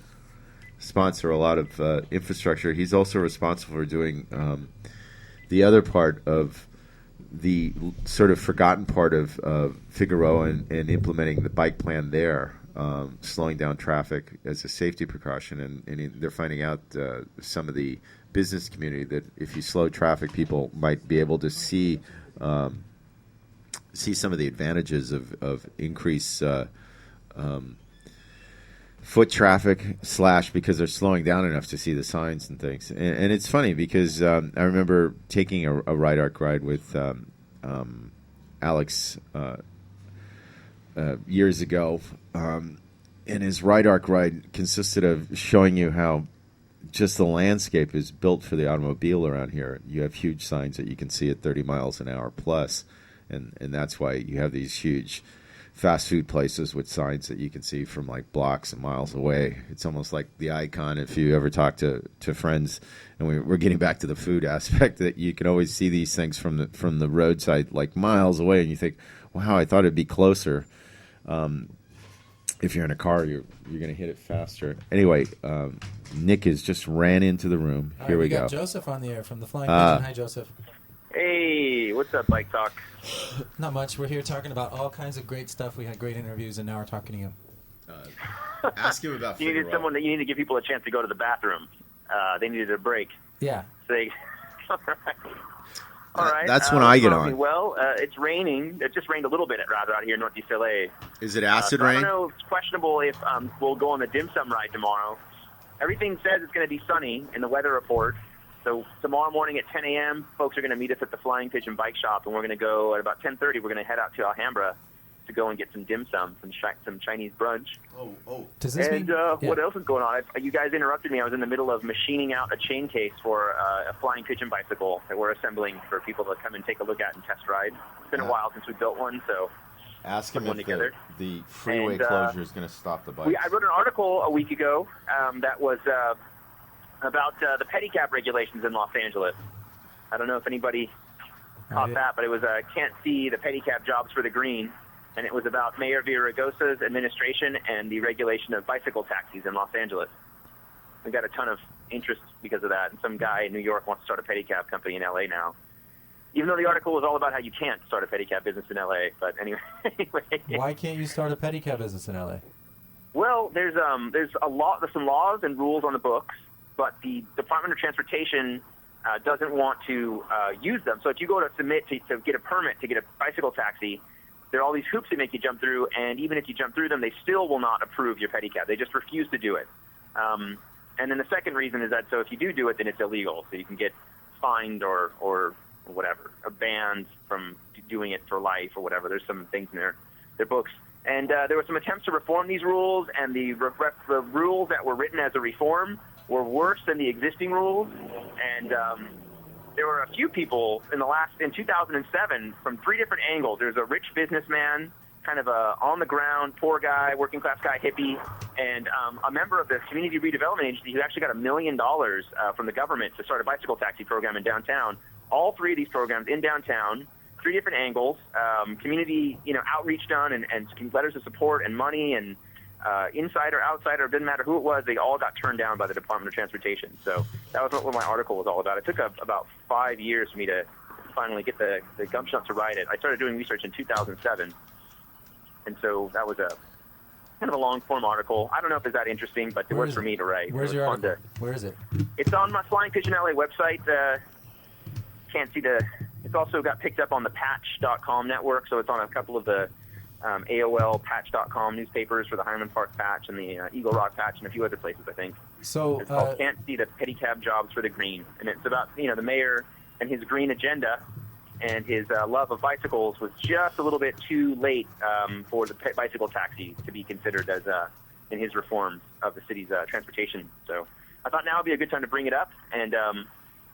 sponsor a lot of infrastructure. He's also responsible for doing the other part of the sort of forgotten part of Figueroa and implementing the bike plan there, slowing down traffic as a safety precaution. And they're finding out, some of the business community, that if you slow traffic, people might be able to see some of the advantages of increased foot traffic / because they're slowing down enough to see the signs and things. And it's funny because I remember taking a Ride Arc ride with Alex years ago, and his Ride Arc ride consisted of showing you how just the landscape is built for the automobile around here. You have huge signs that you can see at 30 miles an hour plus, and that's why you have these huge fast food places with signs that you can see from like blocks and miles away. It's almost like the icon if you ever talk to friends, and we're getting back to the food aspect, that you can always see these things from the roadside like miles away, and you think, wow, I thought it'd be closer. If you're in a car, you're going to hit it faster. Anyway, Nick has just ran into the room. Here we go. We got Joseph on the air from the Flying Pigeon. Hi, Joseph. Hey, what's up, Bike Talk? Not much. We're here talking about all kinds of great stuff. We had great interviews, and now we're talking to you. Ask him about you needed someone that you need to give people a chance to go to the bathroom. They needed a break. Yeah. So All right. That's when I get on. on. Well, it's raining. It just rained a little bit rather out here in Northeast LA. Is it acid so rain? I don't know. It's questionable if we'll go on the dim sum ride tomorrow. Everything says it's going to be sunny in the weather report. So tomorrow morning at 10 a.m., folks are going to meet us at the Flying Pigeon Bike Shop, and we're going to go at about 10:30. We're going to head out to Alhambra to go and get some dim sum, some Chinese brunch. Oh. Does this mean? What else is going on? You guys interrupted me. I was in the middle of machining out a chain case for a Flying Pigeon bicycle that we're assembling for people to come and take a look at and test ride. It's been a while since we built one, so ask him if the freeway and, closure is going to stop the bikes. I wrote an article a week ago that was about the pedicab regulations in Los Angeles. I don't know if anybody caught that, but it was can't see the pedicab jobs for the green, and it was about Mayor Villaraigosa's administration and the regulation of bicycle taxis in Los Angeles. We got a ton of interest because of that, and some guy in New York wants to start a pedicab company in LA now. Even though the article was all about how you can't start a pedicab business in LA, but anyway. Why can't you start a pedicab business in LA? Well, there's some laws and rules on the books, but the Department of Transportation doesn't want to use them. So if you go to submit to get a permit to get a bicycle taxi, there are all these hoops they make you jump through, and even if you jump through them, they still will not approve your pedicab. They just refuse to do it. And then the second reason is that so if you do it, then it's illegal. So you can get fined or whatever, or banned from doing it for life or whatever. There's some things in their books. And there were some attempts to reform these rules, and the rules that were written as a reform were worse than the existing rules. And there were a few people in 2007 from three different angles. There's a rich businessman, kind of a on-the-ground, poor guy, working-class guy, hippie, and a member of the Community Redevelopment Agency who actually got $1 million from the government to start a bicycle taxi program in downtown. All three of these programs in downtown, three different angles, community outreach done, and letters of support and money, and inside or outside, or it didn't matter who it was, they all got turned down by the Department of Transportation. So that was what my article was all about. It took about 5 years for me to finally get the gumption up to write it. I started doing research in 2007, and so that was a kind of a long-form article. I don't know if it's that interesting, but it was for me to write. Where's your article? Where is it? It's on my Flying Pigeon LA website. Can't see it's also got picked up on the Patch.com network, so it's on a couple of the AOL Patch.com newspapers for the Highland Park Patch and the Eagle Rock Patch and a few other places, I think. So it's called Can't See the Pedicab Jobs for the Green, and it's about the mayor and his green agenda, and his love of bicycles was just a little bit too late for the bicycle taxi to be considered as in his reforms of the city's transportation. So I thought now would be a good time to bring it up, and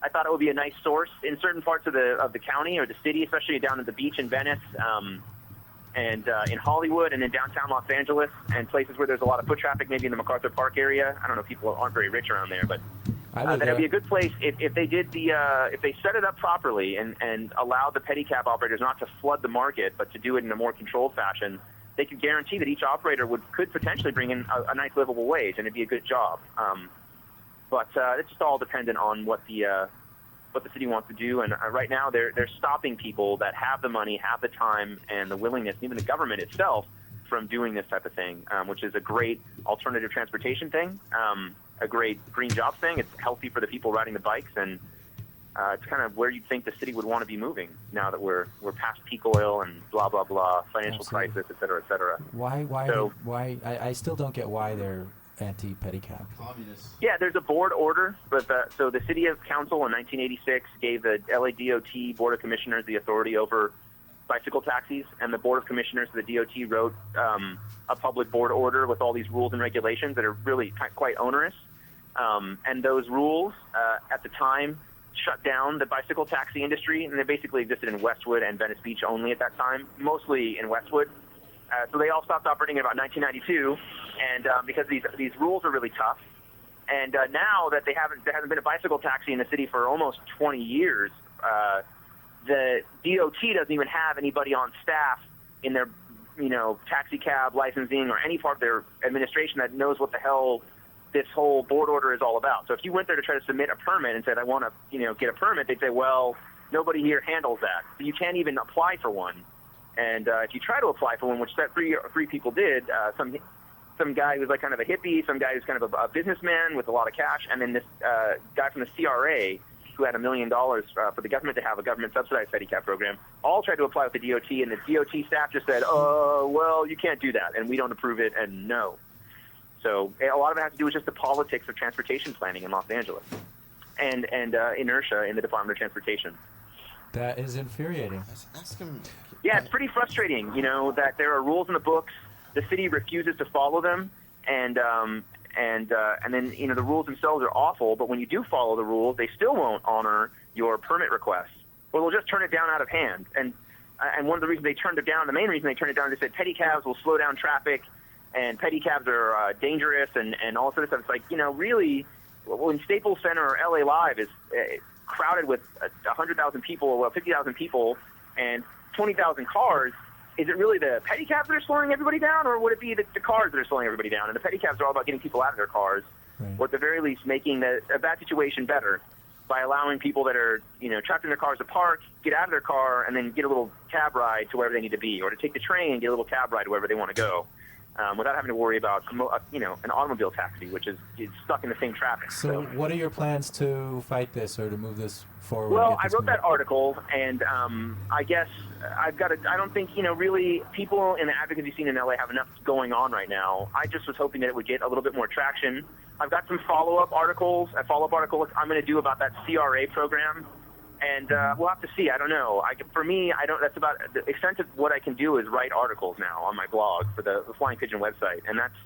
I thought it would be a nice source in certain parts of the county or the city, especially down at the beach in Venice, and in Hollywood and in downtown Los Angeles, and places where there's a lot of foot traffic, maybe in the MacArthur Park area. I don't know, people aren't very rich around there, but that would be a good place if they did if they set it up properly and allowed the pedicab operators not to flood the market, but to do it in a more controlled fashion. They could guarantee that each operator could potentially bring in a nice livable wage, and it'd be a good job. But it's just all dependent on what the city wants to do. And right now, they're stopping people that have the money, have the time, and the willingness, and even the government itself, from doing this type of thing, which is a great alternative transportation thing, a great green jobs thing. It's healthy for the people riding the bikes, and it's kind of where you'd think the city would want to be moving now that we're past peak oil and blah blah blah, financial crisis, et cetera, et cetera. Why? I still don't get why they're anti-pedicab. Communists. Yeah, there's a board order, but so the City of Council in 1986 gave the LA DOT Board of Commissioners the authority over bicycle taxis, and the Board of Commissioners of the DOT wrote a public board order with all these rules and regulations that are really quite onerous. And those rules, at the time, shut down the bicycle taxi industry, and they basically existed in Westwood and Venice Beach only at that time, mostly in Westwood. So they all stopped operating in about 1992, and because these rules are really tough, and now that there hasn't been a bicycle taxi in the city for almost 20 years, the DOT doesn't even have anybody on staff in their taxi cab licensing or any part of their administration that knows what the hell this whole board order is all about. So if you went there to try to submit a permit and said, I want to get a permit, they'd say, well, nobody here handles that. So you can't even apply for one. And if you try to apply for one, which that three people did, some guy who was like kind of a hippie, some guy who's kind of a businessman with a lot of cash, and then this guy from the CRA who had $1 million for the government to have a government-subsidized pedicab program, all tried to apply with the DOT, and the DOT staff just said, well, you can't do that, and we don't approve it, and no. So a lot of it has to do with just the politics of transportation planning in Los Angeles and inertia in the Department of Transportation. That is infuriating. Yeah, it's pretty frustrating, that there are rules in the books, the city refuses to follow them, and then, the rules themselves are awful, but when you do follow the rules, they still won't honor your permit request. Or they'll just turn it down out of hand. And one of the reasons they turned it down, the main reason they turned it down, they said pedicabs will slow down traffic, and pedicabs are dangerous, and all this other stuff. It's like, really, when Staples Center or LA Live is crowded with 100,000 people, or 50,000 people, and 20,000 cars, is it really the pedicabs that are slowing everybody down, or would it be the cars that are slowing everybody down? And the pedicabs are all about getting people out of their cars, or at the very least making a bad situation better by allowing people that are, trapped in their cars to park, get out of their car, and then get a little cab ride to wherever they need to be, or to take the train and get a little cab ride to wherever they want to go, without having to worry about, an automobile taxi, which is stuck in the same traffic. So what are your plans to fight this or to move this forward? Well, I wrote that article, and I guess I don't think, really people in the advocacy scene in LA have enough going on right now. I just was hoping that it would get a little bit more traction. I've got some follow-up articles I'm going to do about that CRA program, and we'll have to see. I don't know. That's about the extent of what I can do is write articles now on my blog for the Flying Pigeon website, and that's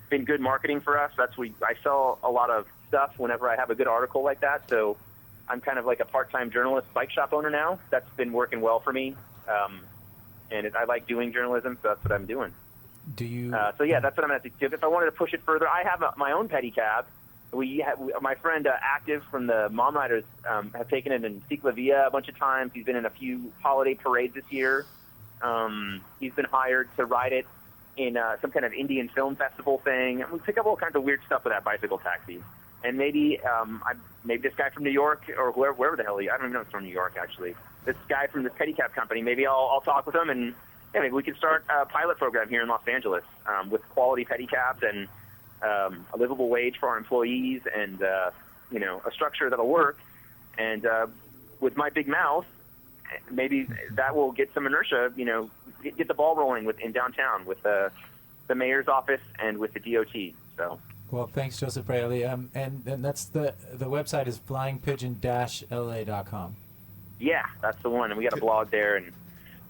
been good marketing for us. I sell a lot of stuff whenever I have a good article like that, so I'm kind of like a part-time journalist bike shop owner now. That's been working well for me, and I like doing journalism, so that's what I'm doing. Do you? That's what I'm going to do. If I wanted to push it further, I have my own pedicab. My friend Active from the Mom Riders have taken it in Ciclavia a bunch of times. He's been in a few holiday parades this year. He's been hired to ride it in some kind of Indian film festival thing. We pick up all kinds of weird stuff with that bicycle taxi. And maybe this guy from New York, or wherever the hell I don't even know if it's from New York, actually. This guy from this pedicab company, maybe I'll talk with him, and maybe we can start a pilot program here in Los Angeles with quality pedicabs and a livable wage for our employees, and a structure that'll work. And with my big mouth, maybe that will get some inertia. Get the ball rolling in downtown with the mayor's office and with the DOT. So. Well, thanks, Joseph Braley. And that's the website is flyingpigeon-la.com. Yeah, that's the one. And we got a blog there and a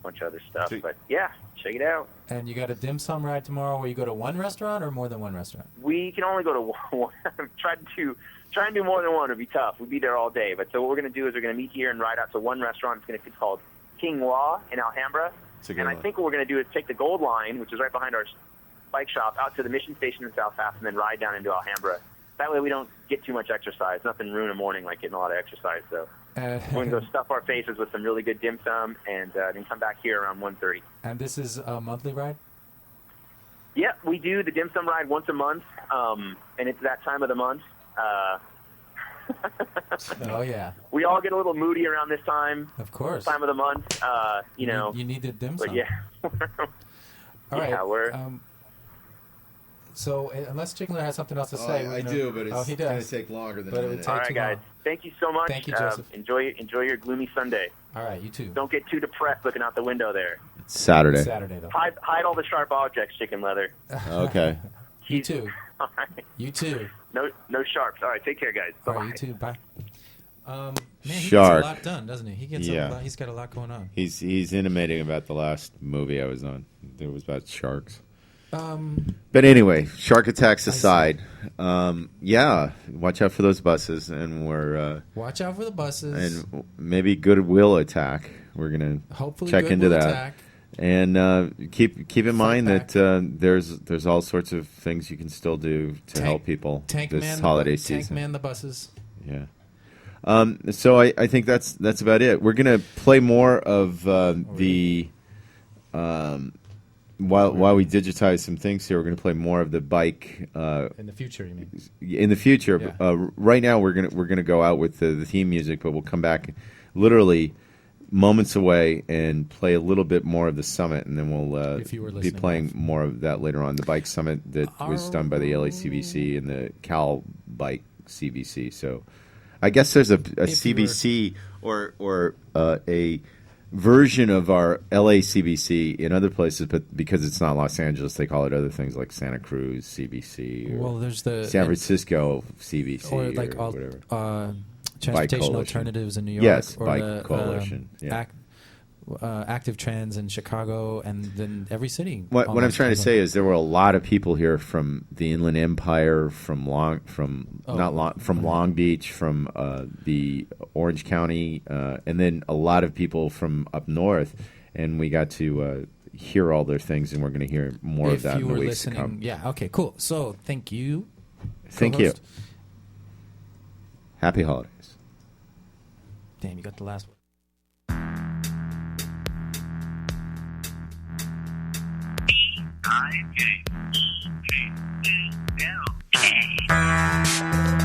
bunch of other stuff. But yeah, check it out. And you got a dim sum ride tomorrow where you go to one restaurant or more than one restaurant? We can only go to one. Try and do more than one would be tough. We'd be there all day. But so what we're going to do is we're going to meet here and ride out to one restaurant. It's called King Law in Alhambra. And I think what we're going to do is take the Gold Line, which is right behind our bike shop, out to the Mission Station in South Pass, and then ride down into Alhambra. That way we don't get too much exercise. Nothing ruin a morning like getting a lot of exercise. So we're going to go stuff our faces with some really good dim sum, and then come back here around 1:30. And this is a monthly ride? Yeah, we do the dim sum ride once a month, and it's that time of the month. Oh, yeah. We all get a little moody around this time. Of course. Time of the month. You need the dim sum. But yeah. All right. Yeah, we're... So, unless Chickler has something else to say. I do, but it's going to take longer than a minute. All right, guys. Thank you so much. Thank you, Joseph. Enjoy your gloomy Sunday. All right, you too. Don't get too depressed looking out the window there. It's Saturday. Saturday, though. Hide all the sharp objects, Chicken Leather. Okay. You too. All right. You too. No sharps. All right, take care, guys. All right, you too. Bye. Man, he Shark. gets a lot done, doesn't he? He's got a lot going on. He's intimating about the last movie I was on. It was about sharks. But anyway, shark attacks aside, watch out for those buses, and we're watch out for the buses, and maybe Goodwill attack. We're gonna hopefully check into that, attack. And keep in mind that there's all sorts of things you can still do to help people this holiday season. Tank man the buses. Yeah. So I think that's about it. We're gonna play more of the. While we digitize some things here, we're going to play more of the bike. In the future, you mean? In the future, yeah. Right now we're gonna go out with the theme music, but we'll come back literally moments away and play a little bit more of the summit, and then we'll be playing more of that later on. The bike summit that was done by the LACBC and the Cal Bike CBC. So I guess there's a CBC or a version of our LA CBC in other places, but because it's not Los Angeles, they call it other things like Santa Cruz CBC. Or there's the San Francisco CBC or like or whatever. Transportation Alternatives in New York. Yes, or Bike Coalition. Active Trans in Chicago, and then every city. What I'm trying to say is there were a lot of people here from the Inland Empire, from Long Beach, from the Orange County, and then a lot of people from up north, and we got to hear all their things, and we're going to hear more of that in the weeks to come. Yeah. Okay. Cool. So thank you. Thank you. Happy holidays. Damn, you got the last one. BikeTalk.